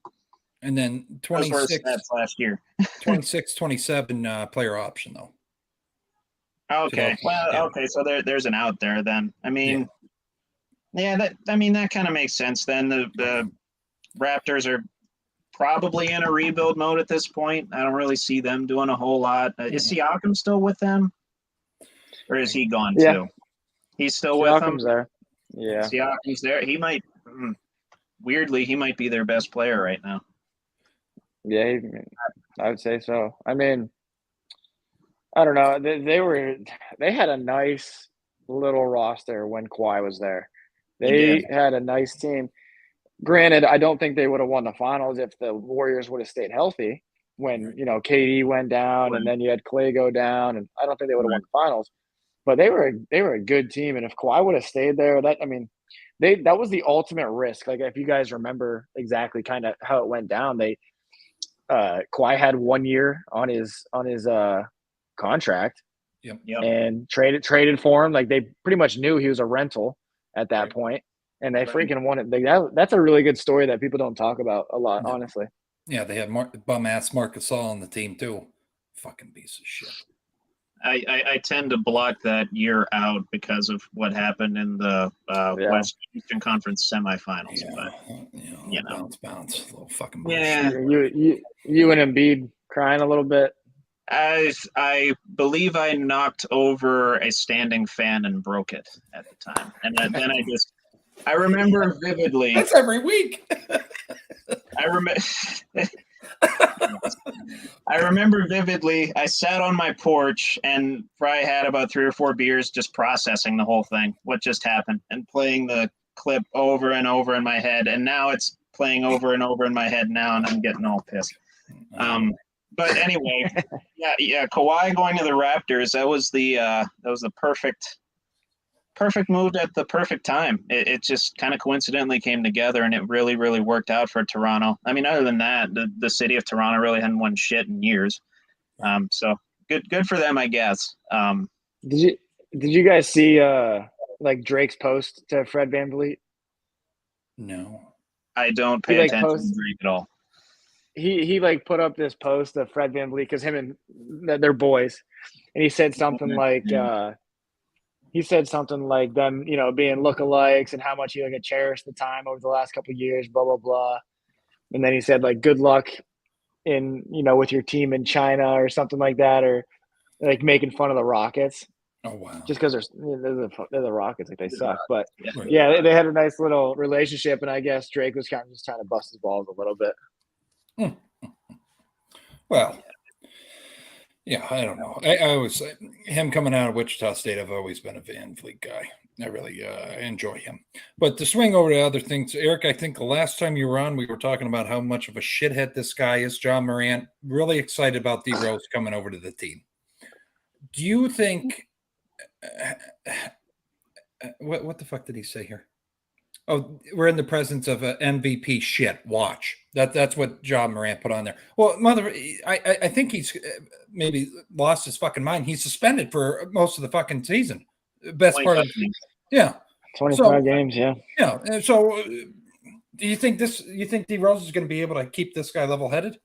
S2: And then
S4: Those were
S2: 26
S4: stats last year.
S2: 26, 27 player option though.
S4: Okay.
S2: So,
S4: Well,
S2: yeah.
S4: okay, so there's an out there then. I mean, that kind of makes sense then. The Raptors are probably in a rebuild mode at this point. I don't really see them doing a whole lot. Is Siakam still with them? Or is he gone too? He's still with them?
S3: Siakam's there. Yeah.
S4: Siakam's there. He might weirdly, he might be their best player right now.
S3: Yeah, I would say so. I mean, I don't know. They had a nice little roster when Kawhi was there. They had a nice team. Granted, I don't think they would have won the finals if the Warriors would have stayed healthy when, KD went down and then you had Clay go down, and I don't think they would have won the finals. But they were a good team, and if Kawhi would have stayed there, that was the ultimate risk. Like, if you guys remember exactly kind of how it went down, Kawhi had 1 year on his contract,
S2: Yep.
S3: and traded for him. Like, they pretty much knew he was a rental at that point, and they freaking won it. That's a really good story that people don't talk about a lot, honestly.
S2: Yeah, they had bum ass Marc Gasol on the team too. Fucking piece of shit.
S4: I tend to block that year out because of what happened in the Western Conference semifinals.
S2: Yeah, but bounce, little fucking bullshit.
S4: Yeah.
S3: You and Embiid crying a little bit.
S4: I believe I knocked over a standing fan and broke it at the time, and then I remember vividly.
S2: That's every week.
S4: I remember vividly. I sat on my porch and probably had about 3 or 4 beers, just processing the whole thing, what just happened, and playing the clip over and over in my head. And now it's playing over and over in my head now, and I'm getting all pissed. But anyway, yeah, Kawhi going to the Raptors. That was the perfect move at the perfect time. It just kind of coincidentally came together, and it really, really worked out for Toronto. I mean, other than that, the city of Toronto really hadn't won shit in years. So good for them, I guess.
S3: Did you guys see like Drake's post to Fred VanVleet?
S2: No,
S4: I don't pay attention to Drake at all.
S3: He like put up this post of Fred VanVleet because him and they're boys, and he said something like them, being lookalikes and how much he had cherished the time over the last couple of years, blah blah blah. And then he said like, good luck in with your team in China or something like that, or like making fun of the Rockets.
S2: Oh wow!
S3: Just because they're the Rockets, like they suck. But they had a nice little relationship, and I guess Drake was kind of just trying to bust his balls a little bit.
S2: Well, yeah, I don't know. I always him coming out of Wichita State. I've always been a Van Vliet guy. I really enjoy him. But to swing over to other things, Eric, I think the last time you were on, we were talking about how much of a shithead this guy is. John Morant, really excited about D Rose coming over to the team. Do you think? What the fuck did he say here? Oh, we're in the presence of an MVP shit. Watch. That's what John Morant put on there. Well, I think he's maybe lost his fucking mind. He's suspended for most of the fucking season. Best part of
S3: 25 games, yeah.
S2: Yeah. So do you think D Rose is going to be able to keep this guy level headed?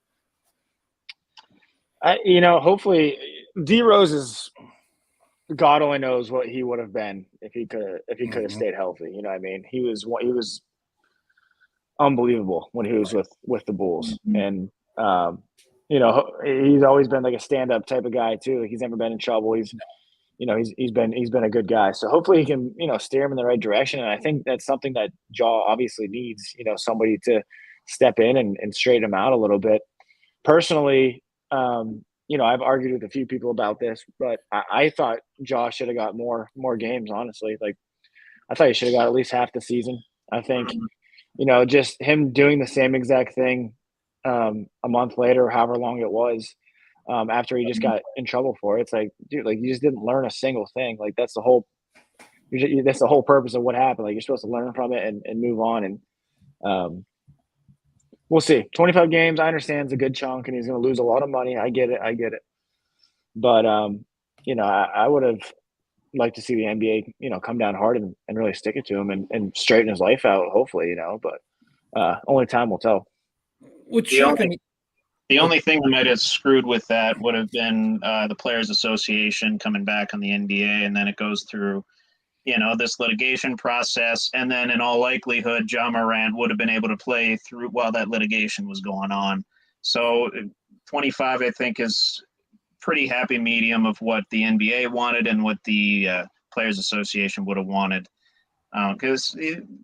S3: Hopefully D Rose is, God only knows what he would have been if he could have stayed healthy. You know what I mean? He was unbelievable when he was with the Bulls. And he's always been like a stand-up type of guy too. Like, he's never been in trouble. He's been a good guy. So hopefully he can, steer him in the right direction. And I think that's something that Jaw obviously needs, somebody to step in and straighten him out a little bit. Personally, I've argued with a few people about this, but I thought Josh should have got more games, honestly. Like, I thought he should have got at least half the season. I think, just him doing the same exact thing a month later, however long it was, after he just got in trouble for it. It's like, dude, like you just didn't learn a single thing. Like that's the whole purpose of what happened. Like you're supposed to learn from it and move on. And we'll see. 25 games, I understand, it's a good chunk, and he's going to lose a lot of money. I get it. But I would have liked to see the NBA, come down hard and really stick it to him and straighten his life out. Hopefully, but only time will tell.
S2: Which shocking.
S4: The only thing that might have screwed with that would have been the Players Association coming back on the NBA, and then it goes through, this litigation process, and then in all likelihood, Ja Morant would have been able to play through while that litigation was going on. So 25, I think, is pretty happy medium of what the NBA wanted and what the Players Association would have wanted. Because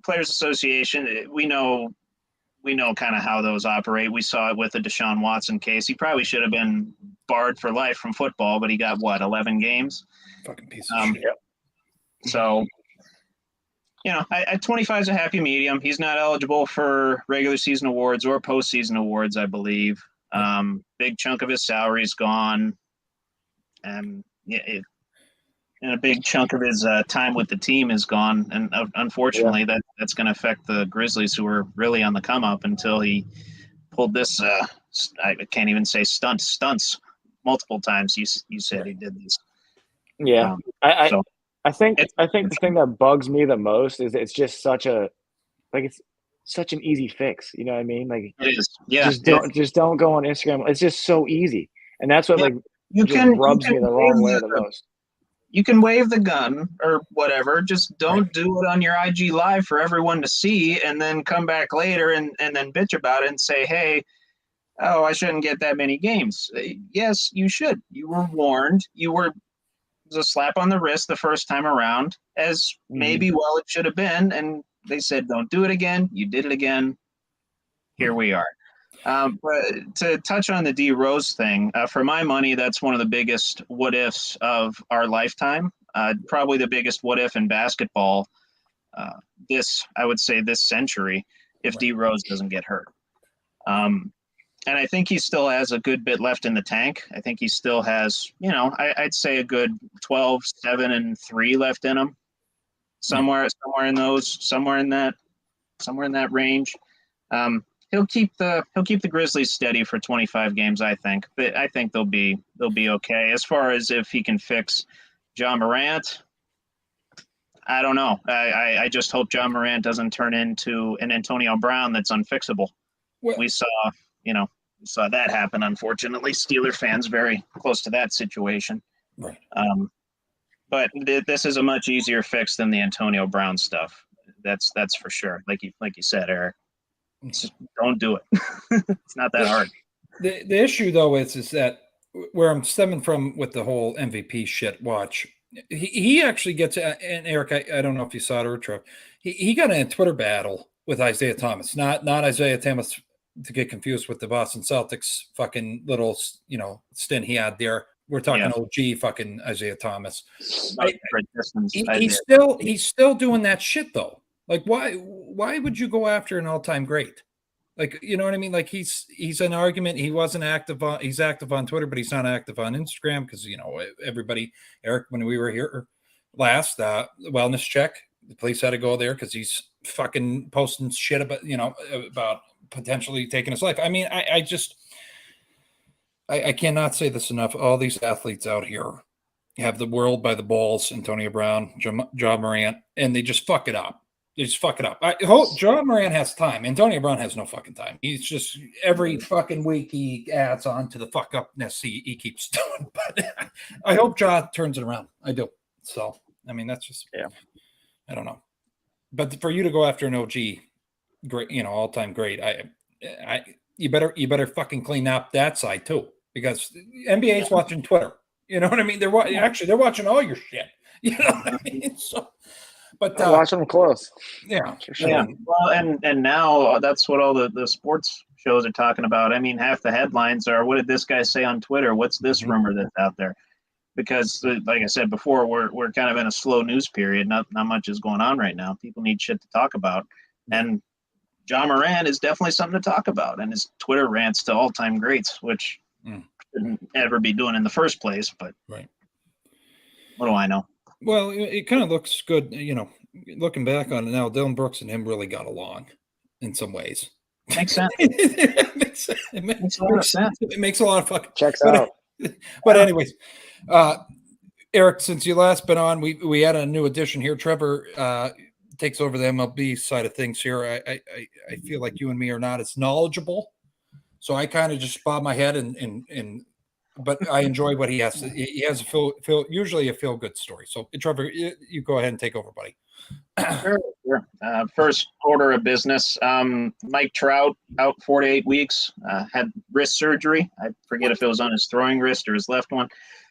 S4: Players Association, we know kind of how those operate. We saw it with the Deshaun Watson case. He probably should have been barred for life from football, but he got 11 games.
S2: Fucking piece of shit.
S4: So, 25 is a happy medium. He's not eligible for regular season awards or postseason awards, I believe. Big chunk of his salary is gone. And a big chunk of his time with the team is gone. And unfortunately, that's going to affect the Grizzlies, who were really on the come up until he pulled this. I can't even say stunts. Multiple times you said he did this.
S3: Yeah, I think the thing that bugs me the most is it's just it's such an easy fix. You know what I mean? Like
S4: it is. Yeah.
S3: Just don't go on Instagram. It's just so easy, and that's what rubs me the wrong way the most.
S4: You can wave the gun or whatever. Just don't do it on your IG Live for everyone to see, and then come back later and then bitch about it and say, hey, oh, I shouldn't get that many games. Yes, you should. You were warned. It was a slap on the wrist the first time around, as maybe well it should have been. And they said, don't do it again. You did it again. Here we are. But to touch on the D Rose thing, for my money, that's one of the biggest what ifs of our lifetime. Probably the biggest what if in basketball. I would say this century, if D Rose doesn't get hurt. And I think he still has a good bit left in the tank. I think he still has, I'd say a good 12, 7, and 3 left in him. Somewhere in that range. He'll keep the Grizzlies steady for 25 games, I think. But I think they'll be okay. As far as if he can fix Ja Morant, I don't know. I just hope Ja Morant doesn't turn into an Antonio Brown that's unfixable. Well, we saw that happen, unfortunately. Steeler fans very close to that situation.
S2: Right.
S4: But this is a much easier fix than the Antonio Brown stuff. That's for sure. Like you said, Eric. Just don't do it. It's not that hard.
S2: The issue, though, is that where I'm stemming from with the whole MVP shit, watch, he actually gets, and Eric, I don't know if you saw it or Trev, he got in a Twitter battle with Isaiah Thomas, not Isaiah Thomas to get confused with the Boston Celtics fucking little, stint he had there. We're talking OG fucking Isaiah Thomas. He's still doing that shit, though. Like, why would you go after an all-time great? Like, you know what I mean? Like, he's an argument. He's active on Twitter, but he's not active on Instagram because, everybody, Eric, when we were here last, wellness check, the police had to go there because he's fucking posting shit about potentially taking his life. I mean, I cannot say this enough. All these athletes out here have the world by the balls, Antonio Brown, Ja Morant, and they just fuck it up. They just fuck it up. I hope Ja Morant has time. Antonio Brown has no fucking time. He's just every fucking week he adds on to the fuck upness he keeps doing. But I hope Ja turns it around. I do. So, I mean, that's just, I don't know. But for you to go after an OG, great, all-time great, you better fucking clean up that side too, because NBA is watching Twitter. You know what I mean? They're watching all your shit. You know what I mean? So. But
S3: watching them close.
S2: Yeah,
S3: for sure.
S4: Yeah. Well, and now that's what all the sports shows are talking about. I mean, half the headlines are, what did this guy say on Twitter? What's this rumor that's out there? because like I said before, we're kind of in a slow news period. Not much is going on right now. People need shit to talk about, and John Moran is definitely something to talk about, and his Twitter rants to all-time greats, which shouldn't ever be doing in the first place. But
S2: right.
S4: What do I know?
S2: Well, it kind of looks good, looking back on it now. Dylan Brooks and him really got along in some ways.
S4: Makes sense.
S2: It makes a lot of sense. It makes a lot of fucking
S3: checks out.
S2: But anyways, Eric, since you last been on, we had a new addition here. Trevor takes over the MLB side of things here. I feel like you and me are not as knowledgeable, so I kind of just bob my head but I enjoy what he has. He has usually a feel good story. So Trevor, you go ahead and take over, buddy.
S4: Sure. First order of business. Mike Trout out 4 to 8 weeks. Had wrist surgery. I forget if it was on his throwing wrist or his left one.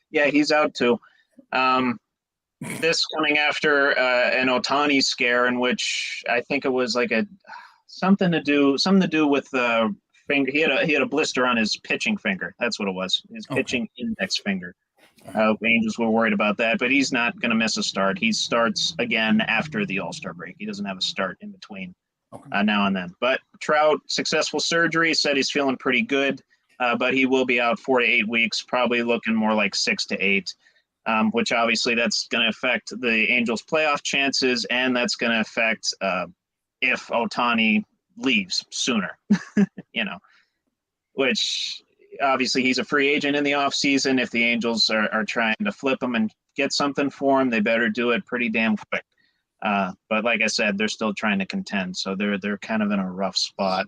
S4: Yeah, he's out too. This coming after an Ohtani scare, in which I think it was like something to do with the finger. He had a blister on his pitching finger. That's what it was. His pitching index finger. Angels were worried about that, but he's not going to miss a start. He starts again after the All-Star break. He doesn't have a start in between now and then. But Trout, successful surgery, said he's feeling pretty good, but he will be out 4 to 8 weeks, probably looking more like 6 to 8, which obviously that's going to affect the Angels' playoff chances, and that's going to affect if Ohtani leaves sooner, which – obviously he's a free agent in the offseason. If the Angels are trying to flip him and get something for him, they better do it pretty damn quick. But like I said, they're still trying to contend, so they're kind of in a rough spot.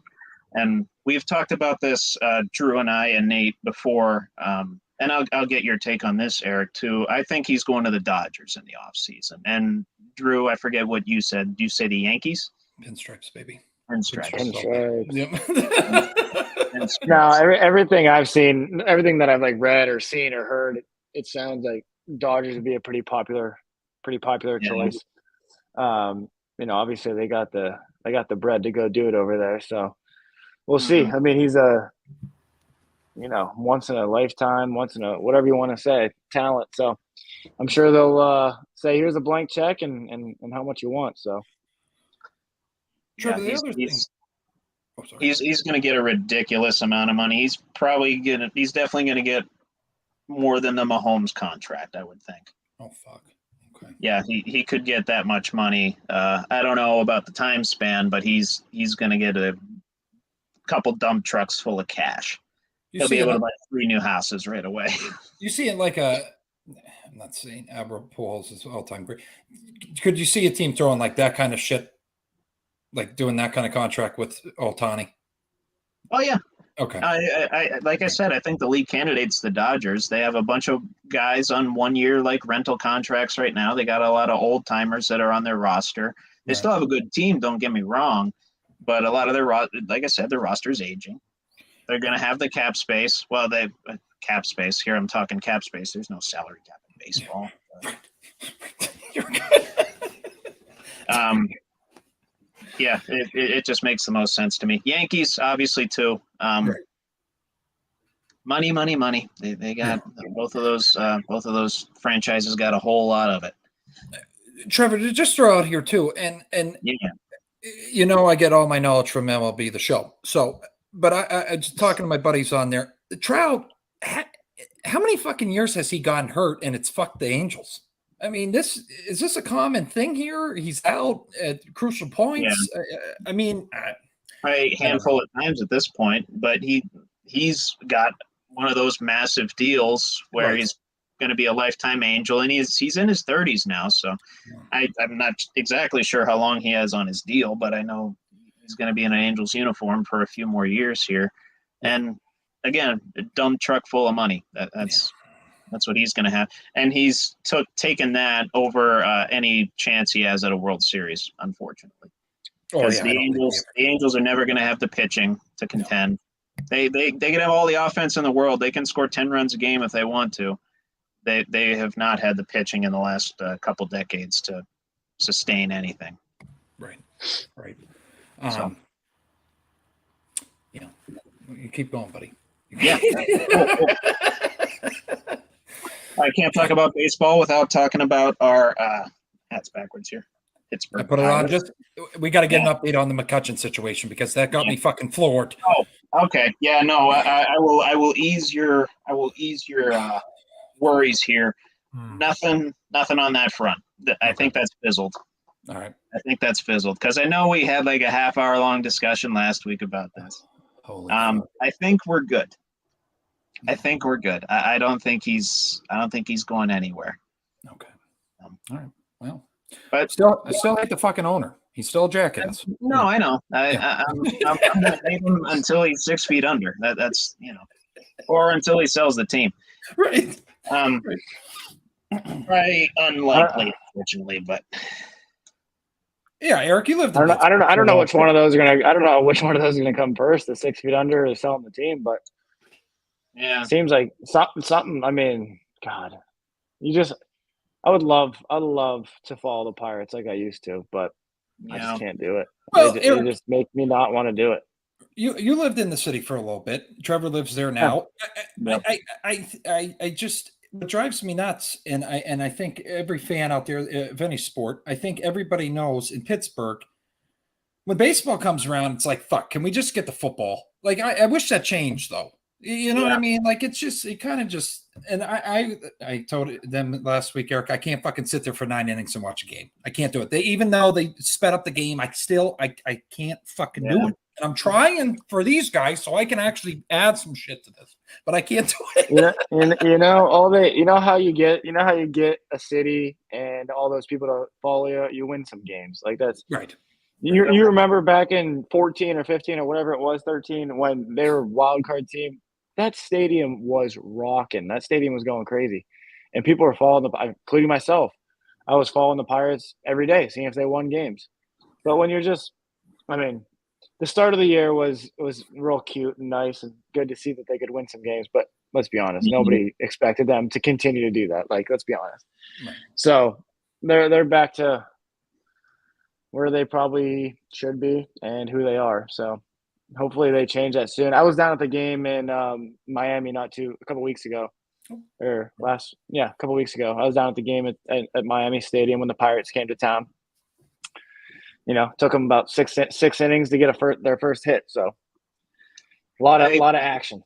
S4: And we've talked about this, Drew and I and Nate before, and I'll get your take on this, Eric, too. I think he's going to the Dodgers in the offseason. And Drew, I forget what you said. Do you say the Yankees?
S2: Pinstripes, baby.
S3: Pinstripes.
S2: Yep.
S3: No, everything I've seen, everything that I've read or seen or heard, it sounds like Dodgers would be a pretty popular choice. Obviously they got the bread to go do it over there, so we'll see. I mean, he's a once in a lifetime, once in a whatever you want to say, talent. So I'm sure they'll say, here's a blank check and how much you want. So
S2: Trevor,
S4: he's going to get a ridiculous amount of money. He's definitely going to get more than the Mahomes contract, I would think.
S2: Oh, fuck. Okay.
S4: Yeah, he could get that much money. I don't know about the time span, but he's going to get a couple dump trucks full of cash. He'll be able to buy 3 new houses right away.
S2: You see it I'm not saying Albert Pujols is all-time great. Could you see a team throwing like that kind of shit? Like doing that kind of contract with Ohtani?
S4: Oh, yeah.
S2: Okay.
S4: I said, I think the lead candidate's the Dodgers. They have a bunch of guys on 1 year rental contracts right now. They got a lot of old timers that are on their roster. They still have a good team, don't get me wrong, but a lot of their roster's aging. They're going to have the cap space. Well, cap space here. I'm talking cap space. There's no salary cap in baseball.
S2: You're good.
S4: Yeah, it just makes the most sense to me. Yankees, obviously, too. Money. They got both of those franchises got a whole lot of it.
S2: Trevor, to just throw out here too, and
S4: yeah.
S2: I get all my knowledge from MLB The Show. So, but I just talking to my buddies on there. Trout, how many fucking years has he gotten hurt and it's fucked the Angels? I mean, is this a common thing here? He's out at crucial points. Yeah. I mean,
S4: a handful of times at this point, but he's got one of those massive deals where he's going to be a lifetime Angel, and he's in his 30s now. So I'm not exactly sure how long he has on his deal, but I know he's going to be in an Angels uniform for a few more years here. And again, a dump truck full of money. That's what he's going to have. And he's taken that over any chance he has at a World Series, unfortunately. Because the Angels are never going to have the pitching to contend. No. They can have all the offense in the world. They can score 10 runs a game if they want to. They have not had the pitching in the last couple decades to sustain anything.
S2: Right. You keep going, buddy.
S4: Yeah. I can't talk about baseball without talking about our hats backwards here.
S2: I
S4: Pittsburgh
S2: put it on.
S4: Pirates.
S2: We got to get an update on the McCutcheon situation because that got me fucking floored.
S4: Oh, okay. Yeah, no, I will ease your worries here. Nothing on that front. I think that's fizzled.
S2: All right.
S4: I think that's fizzled because I know we had like a half-hour long discussion last week about this.
S2: Holy
S4: I think we're good. I don't think he's going anywhere.
S2: Okay. All right. Well,
S4: but
S2: I still hate the fucking owner. He's still a jackass.
S4: No, I know. I'm going to hate him until he's 6 feet under. That's or until he sells the team.
S2: Right.
S4: Right. Unlikely, unfortunately, but.
S2: Yeah, Eric, you lived.
S3: I don't know which one of those are gonna. I don't know which one of those is gonna come first. The 6 feet under or selling the team, but
S4: yeah,
S3: seems like something. I mean, God, I would love to follow the Pirates like I used to, but I just can't do it.
S2: Well,
S3: they just make me not want to do it.
S2: You lived in the city for a little bit. Trevor lives there now.
S3: Yeah.
S2: I just what drives me nuts, and I think every fan out there of any sport, I think everybody knows in Pittsburgh, when baseball comes around, it's like, fuck, can we just get the football? Like, I wish that changed, though. You know what I mean? Like, it kind of just, and I told them last week, Eric, I can't fucking sit there for 9 innings and watch a game. I can't do it. Even though they sped up the game, I can't fucking do it. And I'm trying for these guys so I can actually add some shit to this, but I can't do it.
S3: You know how you get a city and all those people to follow you. You win some games like that's
S2: right.
S3: You remember back in 14 or 15 or whatever it was, 13, when they were wild card team. That stadium was rocking. That stadium was going crazy, and people were following including myself. I was following the Pirates every day, seeing if they won games. But when you're the start of the year was real cute and nice and good to see that they could win some games. But let's be honest, nobody expected them to continue to do that. Like, let's be honest. Right. So they're back to where they probably should be and who they are. So hopefully they change that soon. I was down at the game in Miami a couple weeks ago. A couple weeks ago. I was down at the game at Miami Stadium when the Pirates came to town. Took them about six innings to get their first hit. So a lot of action.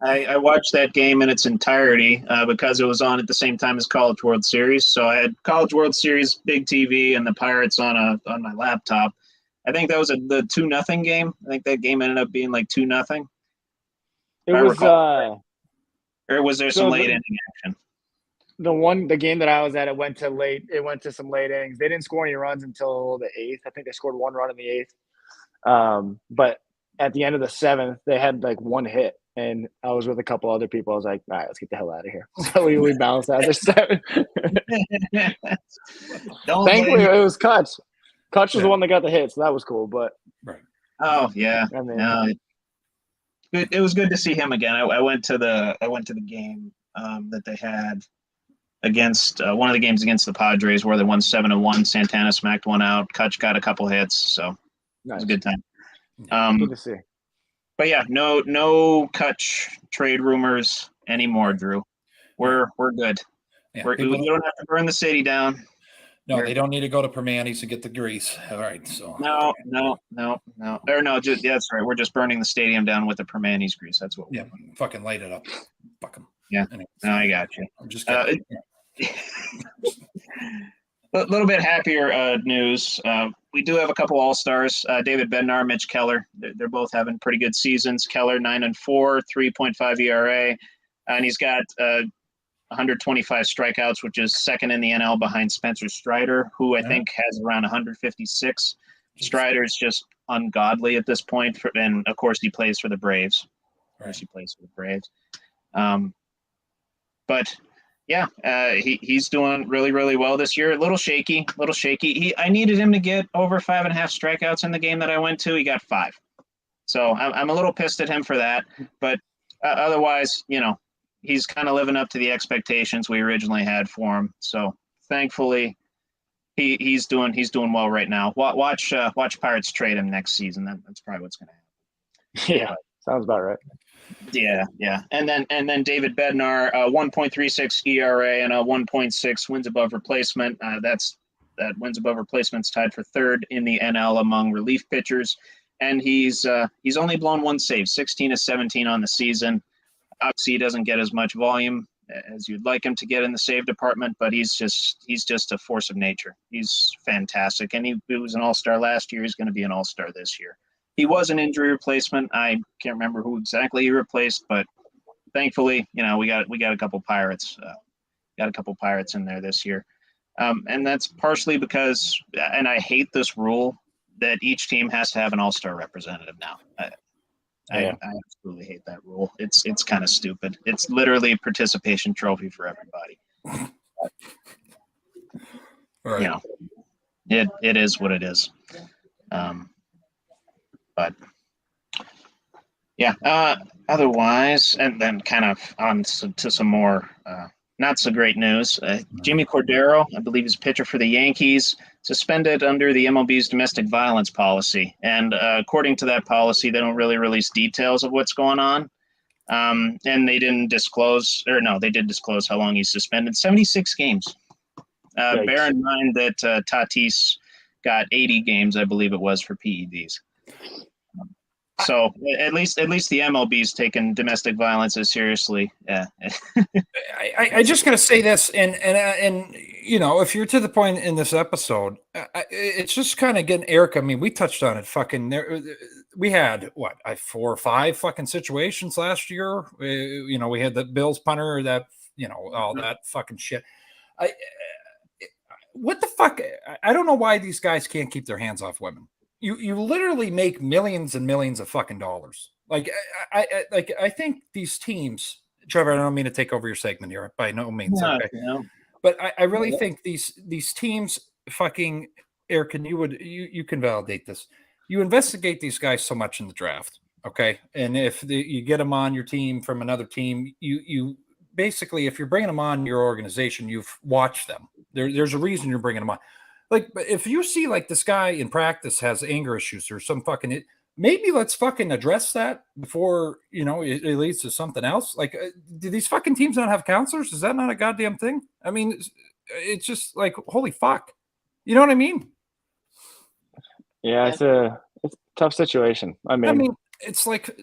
S4: I watched that game in its entirety because it was on at the same time as College World Series. So I had College World Series, big TV, and the Pirates on my laptop. I think that was the 2-0 game. I think that game ended up being like 2-0.
S3: It was
S4: or was there some late inning action?
S3: The game that I was at, it went to some late innings. They didn't score any runs until the 8th. I think they scored 1 run in the 8th. But at the end of the 7th, they had like 1 hit. And I was with a couple other people. I was like, all right, let's get the hell out of here. So we bounced out of 7. Thankfully, it was Kutch. Kutch was the one that got the hit, so that was cool. But
S2: right.
S4: Oh yeah. It was good to see him again. I went to the game that they had against one of the games against the Padres where they won 7-1. Santana smacked one out. Kutch got a couple hits, so it was a good time.
S3: Good to see.
S4: But yeah, no Kutch trade rumors anymore, Drew. We're good.
S2: Yeah,
S4: we don't have to burn the city down.
S2: No, they don't need to go to Permanis and get the grease. All right, so
S4: no. Or no, that's right. We're just burning the stadium down with the Permanis grease. That's what.
S2: Fucking light it up. Fuck them.
S4: Yeah.
S2: Anyways,
S4: no, I got you.
S2: I'm just kidding.
S4: A little bit happier news. We do have a couple All-Stars. David Bednar, Mitch Keller. They're both having pretty good seasons. Keller 9-4, 3.5 ERA, and he's got 125 strikeouts, which is second in the NL behind Spencer Strider, who I think has around 156. Strider's just ungodly at this point, and of course he plays for the Braves. But yeah, he's doing really, really well this year. A little shaky. I needed him to get over 5.5 strikeouts in the game that I went to. He got 5. So I'm a little pissed at him for that. But otherwise, he's kind of living up to the expectations we originally had for him. So thankfully, he's doing well right now. Watch Pirates trade him next season. That's probably what's going to happen.
S3: Yeah, sounds about right.
S4: Yeah. And then David Bednar, 1.36 ERA and a 1.6 wins above replacement. That wins above replacement's tied for third in the NL among relief pitchers, and he's only blown one save, 16 to 17 on the season. Obviously, he doesn't get as much volume as you'd like him to get in the save department, but he's just a force of nature. He's fantastic, and he was an all-star last year. He's going to be an all-star this year. He was an injury replacement. I can't remember who exactly he replaced, but thankfully, we got a couple Pirates. Got a couple Pirates in there this year, and that's partially because, and I hate this rule that each team has to have an all-star representative now. I absolutely hate that rule. It's kind of stupid. It's literally a participation trophy for everybody. Right. It is what it is. But yeah, otherwise, and then kind of on to some more not so great news. Jimmy Cordero, I believe he's a pitcher for the Yankees, suspended under the MLB's domestic violence policy. And according to that policy, they don't really release details of what's going on. And they didn't disclose, they did disclose how long he's suspended. 76 games. Bear in mind that Tatis got 80 games, I believe it was, for PEDs. So at least the MLB's taken domestic violence as seriously. Yeah.
S2: I just gotta say this, and if you're to the point in this episode, it's just kind of getting Eric. I mean, we touched on it. We had 4 or 5 fucking situations last year. We had the Bills punter, that all that fucking shit. What the fuck? I don't know why these guys can't keep their hands off women. You literally make millions and millions of fucking dollars. Like I think these teams, Trevor, I don't mean to take over your segment here by no means.
S4: No,
S2: okay.
S4: no.
S2: But I really think these teams fucking, Eric, and you can validate this. You investigate these guys so much in the draft. Okay. And if you get them on your team from another team, you basically, if you're bringing them on your organization, you've watched them. There's a reason you're bringing them on. Like, if you see like this guy in practice has anger issues or some fucking, maybe let's fucking address that before, it leads to something else. Like, do these fucking teams not have counselors? Is that not a goddamn thing? I mean, it's just like, holy fuck. You know what I mean?
S3: Yeah, it's a tough situation. I mean,
S2: it's like,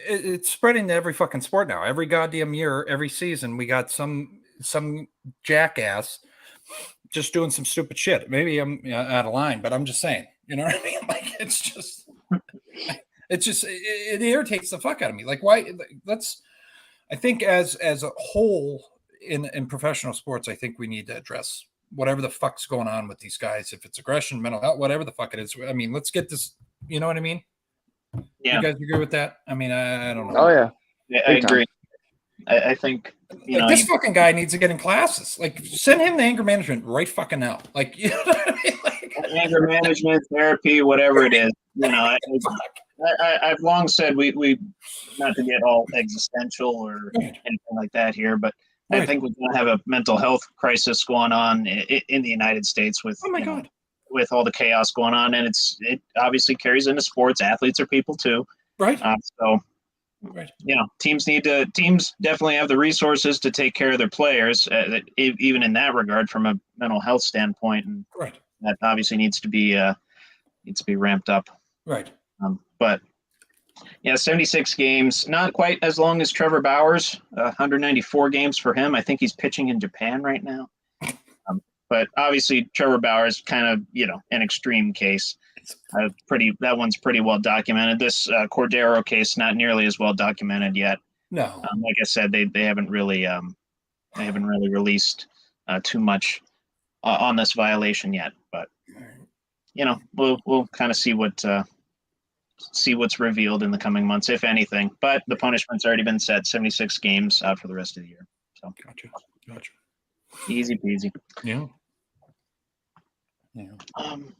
S2: it's spreading to every fucking sport now. Every goddamn year, every season, we got some jackass just doing some stupid shit. Maybe I'm out of line, but I'm just saying, you know what I mean? Like, it irritates the fuck out of me. Like, why? I think as a whole in professional sports, I think we need to address whatever the fuck's going on with these guys. If it's aggression, mental health, whatever the fuck it is. I mean, let's get this, you know what I mean?
S4: Yeah.
S2: You guys agree with that? I mean, I don't know.
S3: Oh yeah.
S4: I agree. I think
S2: this fucking guy needs to get in classes. Like, send him to anger management right fucking now. Like, you know what I mean? Like,
S4: anger management, therapy, whatever it is. I've long said we not to get all existential or anything like that here, but I think we're going to have a mental health crisis going on in the United States with God, with all the chaos going on, and it obviously carries into sports. Athletes are people too,
S2: right?
S4: Right. Teams definitely have the resources to take care of their players, even in that regard, from a mental health standpoint, and that obviously needs to be ramped up.
S2: Right.
S4: But 76 games, not quite as long as Trevor Bauer's, 194 games for him. I think he's pitching in Japan right now. But obviously, Trevor Bauer's kind of an extreme case. That one's pretty well documented. This Cordero case, not nearly as well documented yet.
S2: No,
S4: like I said, they haven't really released too much on this violation yet. But we'll kind of see what's revealed in the coming months, if anything. But the punishment's already been set: 76 games out for the rest of the year. So
S2: gotcha.
S4: Easy peasy.
S2: Yeah.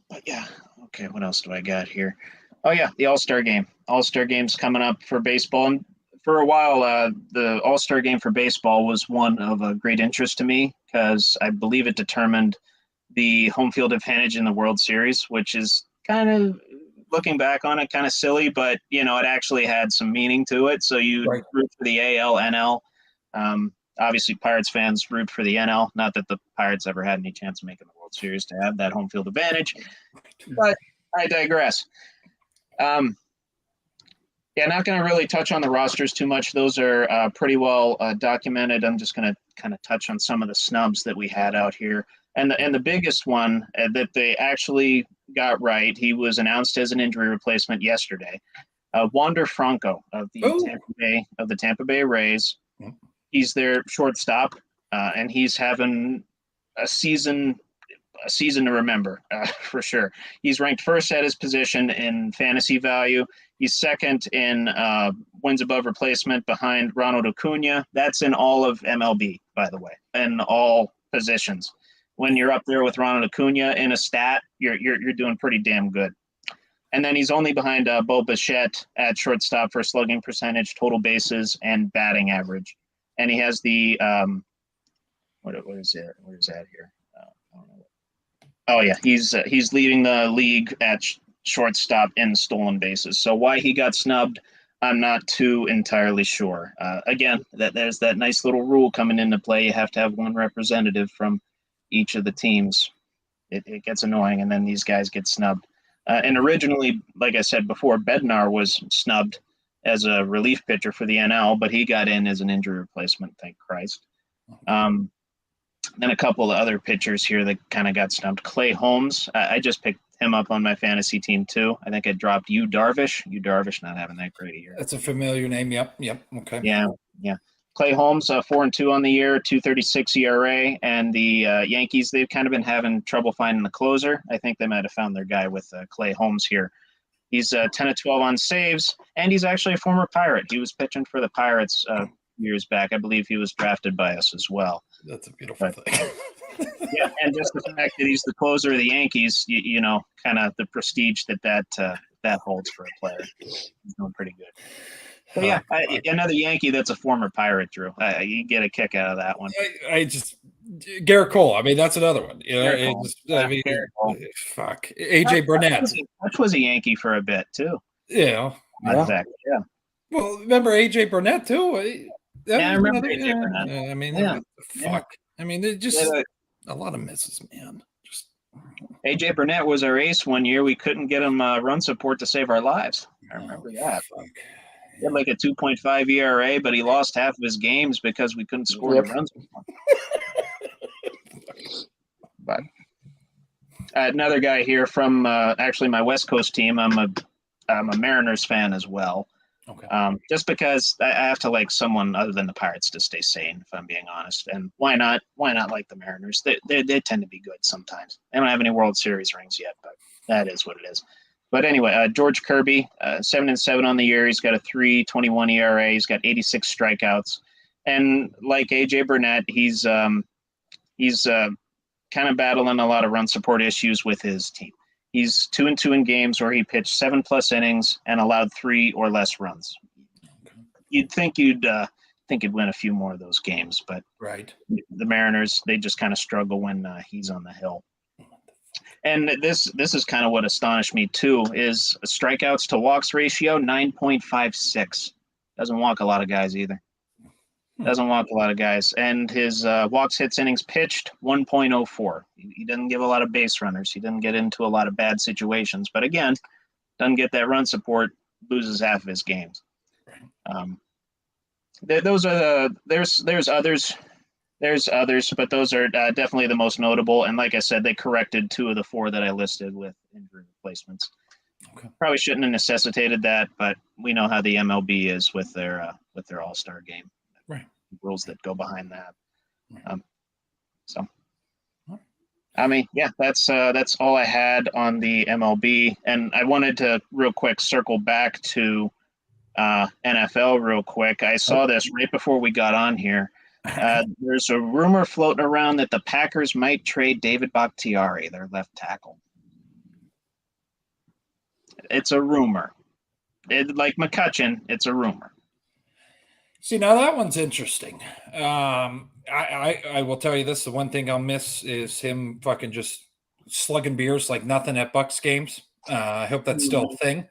S4: But yeah, okay, what else do I got here? Oh yeah, the All-Star game. All-Star game's coming up for baseball, and for a while the All-Star game for baseball was one of great interest to me because I believe it determined the home field advantage in the World Series, which is kind of looking back on it, kind of silly, but it actually had some meaning to it. So you
S2: Right.
S4: root for the AL, NL. Obviously, Pirates fans root for the NL. Not that the Pirates ever had any chance of making the World Series to have that home field advantage, but I digress. Yeah, not going to really touch on the rosters too much. Those are pretty well documented. I'm just going to kind of touch on some of the snubs that we had out here. And the biggest one that they actually got right, he was announced as an injury replacement yesterday. Wander Franco of the Tampa Bay Rays. He's their shortstop, and he's having a season to remember for sure. He's ranked first at his position in fantasy value. He's second in wins above replacement behind Ronald Acuna. That's in all of MLB, by the way, in all positions. When you're up there with Ronald Acuna in a stat, you're doing pretty damn good. And then he's only behind Bo Bichette at shortstop for slugging percentage, total bases, and batting average. And he has the what is it? Where is that here? I don't know. Oh yeah, he's leading the league at shortstop in stolen bases. So why he got snubbed, I'm not too entirely sure. Again, there's that nice little rule coming into play. You have to have one representative from each of the teams. It gets annoying, and then these guys get snubbed. And originally, like I said before, Bednar was snubbed as a relief pitcher for the NL, but he got in as an injury replacement, thank Christ. Then a couple of other pitchers here that kind of got snubbed. Clay Holmes, I just picked him up on my fantasy team too. I think I dropped Yu Darvish. Yu Darvish not having that great a year.
S2: That's a familiar name. Yep. Okay.
S4: Yeah. Clay Holmes, 4-2 on the year, 2.36 ERA, and the Yankees, they've kind of been having trouble finding the closer. I think they might have found their guy with Clay Holmes here. He's 10-12 on saves, and he's actually a former Pirate. He was pitching for the Pirates years back. I believe he was drafted by us as well.
S2: That's a beautiful thing.
S4: Yeah, and just the fact that he's the closer of the Yankees, you know, kind of the prestige that holds for a player. He's doing pretty good. So yeah, another Yankee that's a former Pirate, Drew. You get a kick out of that one.
S2: I just Garrett Cole. I mean, that's another one. You know, fuck. AJ Burnett.
S4: Hutch was a Yankee for a bit too.
S2: Yeah.
S4: Fact, yeah.
S2: Well, remember AJ Burnett too?
S4: Yeah, I remember AJ Burnett.
S2: I mean, fuck. I mean, they just a lot of misses, man. Just
S4: AJ Burnett was our ace one year. We couldn't get him run support to save our lives. I remember that.
S2: Fuck.
S4: He had like a 2.5 ERA, but he lost half of his games because we couldn't score the runs. But another guy here from actually my West Coast team. I'm a Mariners fan as well.
S2: Okay.
S4: Just because I have to like someone other than the Pirates to stay sane, if I'm being honest. And why not? Why not like the Mariners? They tend to be good sometimes. They don't have any World Series rings yet, but that is what it is. But anyway, George Kirby, 7-7 on the year. He's got a 3.21 ERA. He's got 86 strikeouts. And like AJ Burnett, he's kind of battling a lot of run support issues with his team. He's 2-2 in games where he pitched 7+ innings and allowed 3 or less runs. You'd think you'd win a few more of those games, but the Mariners, they just kind of struggle when he's on the hill. And this is kind of what astonished me too, is strikeouts to walks ratio 9.56. Doesn't walk a lot of guys either. Doesn't walk a lot of guys. And his walks, hits, innings pitched 1.04. He doesn't give a lot of base runners. He doesn't get into a lot of bad situations. But again, doesn't get that run support, loses half of his games. Those are there's others. There's others, but those are definitely the most notable. And like I said, they corrected 2 of the 4 that I listed with injury replacements. Okay. Probably shouldn't have necessitated that, but we know how the MLB is with their All-Star game.
S2: Right.
S4: Rules that go behind that. So, I mean, yeah, that's all I had on the MLB. And I wanted to real quick circle back to NFL real quick. I saw this right before we got on here. There's a rumor floating around that the Packers might trade David Bakhtiari, their left tackle. It's a rumor. Like McCutcheon, it's a rumor.
S2: See, now that one's interesting. I will tell you this: the one thing I'll miss is him fucking just slugging beers like nothing at Bucks games. I hope that's still a thing.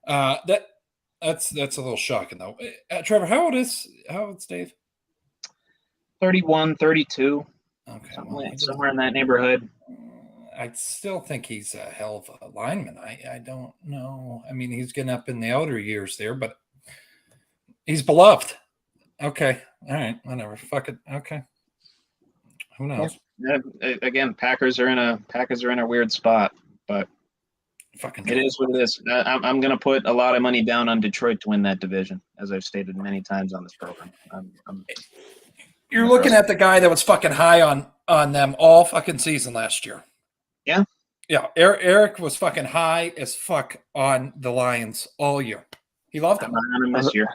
S2: That's a little shocking though. Trevor, how old's Dave?
S4: 31, 32,
S2: Okay,
S4: somewhere in that neighborhood.
S2: I still think he's a hell of a lineman. I don't know. I mean, he's getting up in the outer years there, but he's beloved. Okay, all right, whatever. Fuck it. Okay, who knows?
S4: Yeah, again, Packers are in a weird spot, but
S2: Fucking
S4: it is what it is. I'm going to put a lot of money down on Detroit to win that division, as I've stated many times on this program.
S2: You're looking at the guy that was fucking high on them all fucking season last year.
S4: Yeah.
S2: Yeah. Eric was fucking high as fuck on the Lions all year. He loved them.
S4: I'm on him this year.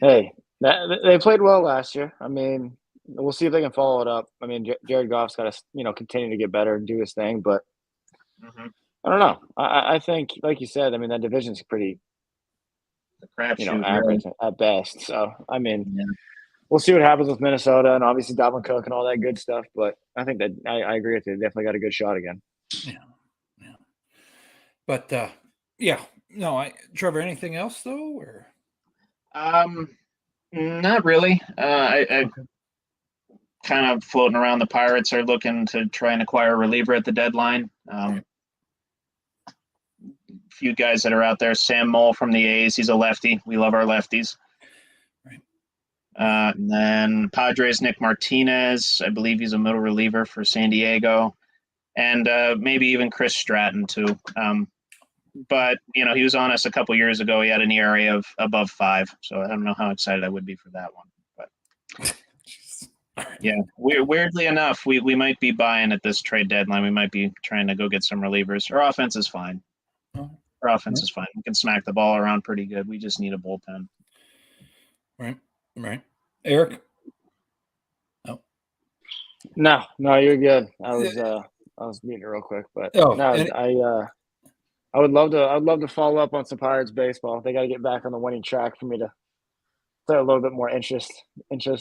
S3: Hey, they played well last year. I mean, we'll see if they can follow it up. I mean, Jared Goff's got to, continue to get better and do his thing, but I don't know. I think, like you said, I mean, that division's pretty, average at best. So, I mean, we'll see what happens with Minnesota and obviously Dalvin Cook and all that good stuff. But I think that I agree with you. They definitely got a good shot again.
S2: Yeah. But no, Trevor, anything else though, or?
S4: Not really. I kind of floating around. The Pirates are looking to try and acquire a reliever at the deadline. Few guys that are out there. Sam Moll from the A's. He's a lefty. We love our lefties.
S2: Right.
S4: And then Padres, Nick Martinez. I believe he's a middle reliever for San Diego. And maybe even Chris Stratton too. But, he was on us a couple years ago. He had an ERA of above 5. So I don't know how excited I would be for that one. But yeah, weirdly enough, we might be buying at this trade deadline. We might be trying to go get some relievers. Our offense is fine. Our offense is fine. We can smack the ball around pretty good. We just need a bullpen.
S2: Right. Eric?
S3: No, you're good. I was meeting real quick, but I would love to follow up on some Pirates baseball. They got to get back on the winning track for me to throw a little bit more interest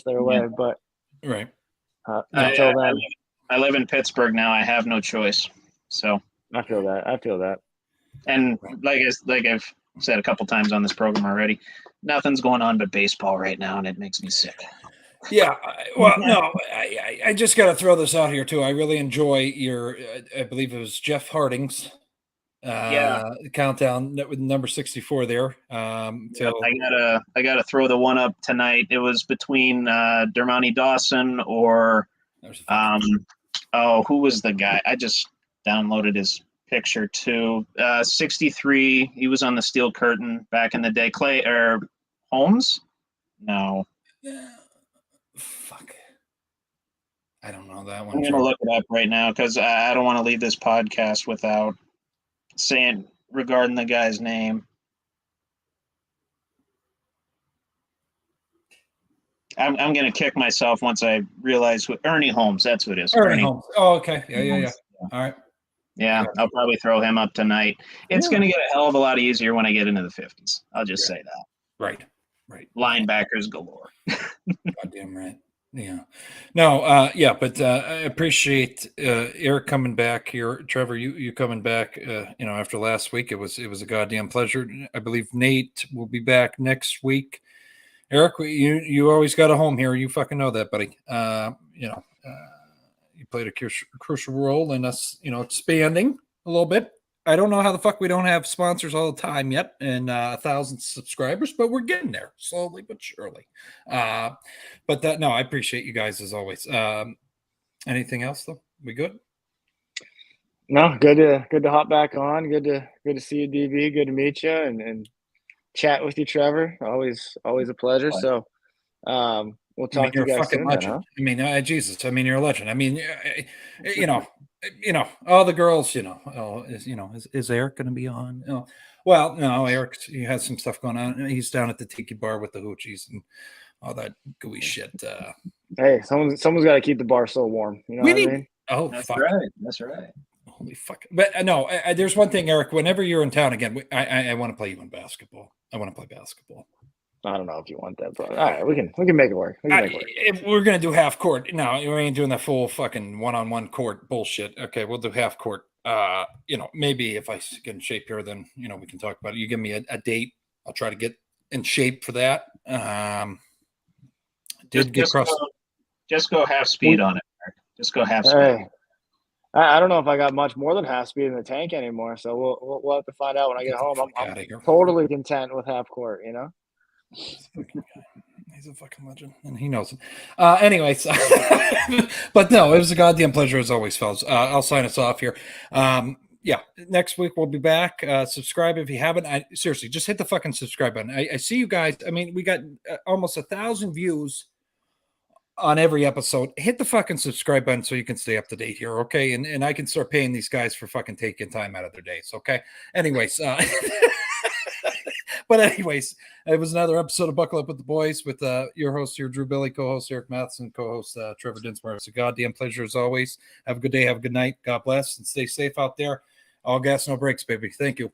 S3: their way. But until then,
S4: I live in Pittsburgh now. I have no choice. So
S3: I feel that.
S4: And like I've said a couple times on this program already, nothing's going on but baseball right now, and it makes me sick.
S2: Yeah, well, no, I just got to throw this out here too. I really enjoy your, I believe it was Jeff Harding's countdown with number 64 there. So
S4: I gotta throw the one up tonight. It was between Dermani Dawson or who was the guy? I just downloaded his picture too. 63. He was on the Steel Curtain back in the day. Clay or Holmes? No.
S2: Fuck. I don't know that one.
S4: I'm gonna look it up right now because I don't want to leave this podcast without saying regarding the guy's name. I'm going to kick myself once I realize who Ernie Holmes. That's who it is.
S2: Ernie Holmes. Oh, okay. Yeah. All right.
S4: Yeah, I'll probably throw him up tonight. It's going to get a hell of a lot easier when I get into the 50s. I'll just say that.
S2: Right.
S4: Linebackers galore.
S2: Goddamn right. Yeah. No, but I appreciate Eric coming back here. Trevor, you coming back after last week. It was a goddamn pleasure. I believe Nate will be back next week. Eric, you always got a home here. You fucking know that, buddy. You played a crucial role in us, expanding a little bit. I don't know how the fuck we don't have sponsors all the time yet and 1,000 subscribers, but we're getting there slowly but surely. I appreciate you guys as always. Anything else though? We good?
S3: No, good to hop back on. Good to see you, DB. Good to meet you and chat with you, Trevor. Always a pleasure. So we'll talk to you guys soon.
S2: Legend. Huh? I mean, Jesus. I mean, you're a legend. I mean, all the girls. Is Eric going to be on? Well, no, he has some stuff going on. He's down at the Tiki Bar with the hoochies and all that gooey shit.
S3: Hey, someone's got to keep the bar so warm. You know what I mean?
S2: Oh,
S4: that's
S2: fuck.
S4: right. That's right.
S2: Holy fuck! But no, there's one thing, Eric. Whenever you're in town again, I want to play you in basketball. I want to play basketball.
S3: I don't know if you want that, but all right, we can make it work.
S2: We're gonna do half court. No, we ain't doing that full fucking one-on-one court bullshit. Okay, we'll do half court. maybe if I get in shape here, then we can talk about it. You give me a date, I'll try to get in shape for that.
S4: Just go half speed on it, Mark. Just go half speed.
S3: Hey, I don't know if I got much more than half speed in the tank anymore, so we'll have to find out when I get home. I'm totally content with half court,
S2: He's a fucking legend, and he knows it. Anyways, but no, it was a goddamn pleasure as always, fellas. I'll sign us off here. Next week we'll be back. Subscribe if you haven't. Seriously, just hit the fucking subscribe button. I see you guys. I mean, we got almost 1,000 views on every episode. Hit the fucking subscribe button so you can stay up to date here, okay? And I can start paying these guys for fucking taking time out of their days, okay? Anyways, but anyways, it was another episode of Buckle Up with the Boys with your host here, Drew Billy, co-host Eric Matheson, co-host Trevor Dinsmore. It's a goddamn pleasure as always. Have a good day, have a good night. God bless, and stay safe out there. All gas, no brakes, baby. Thank you.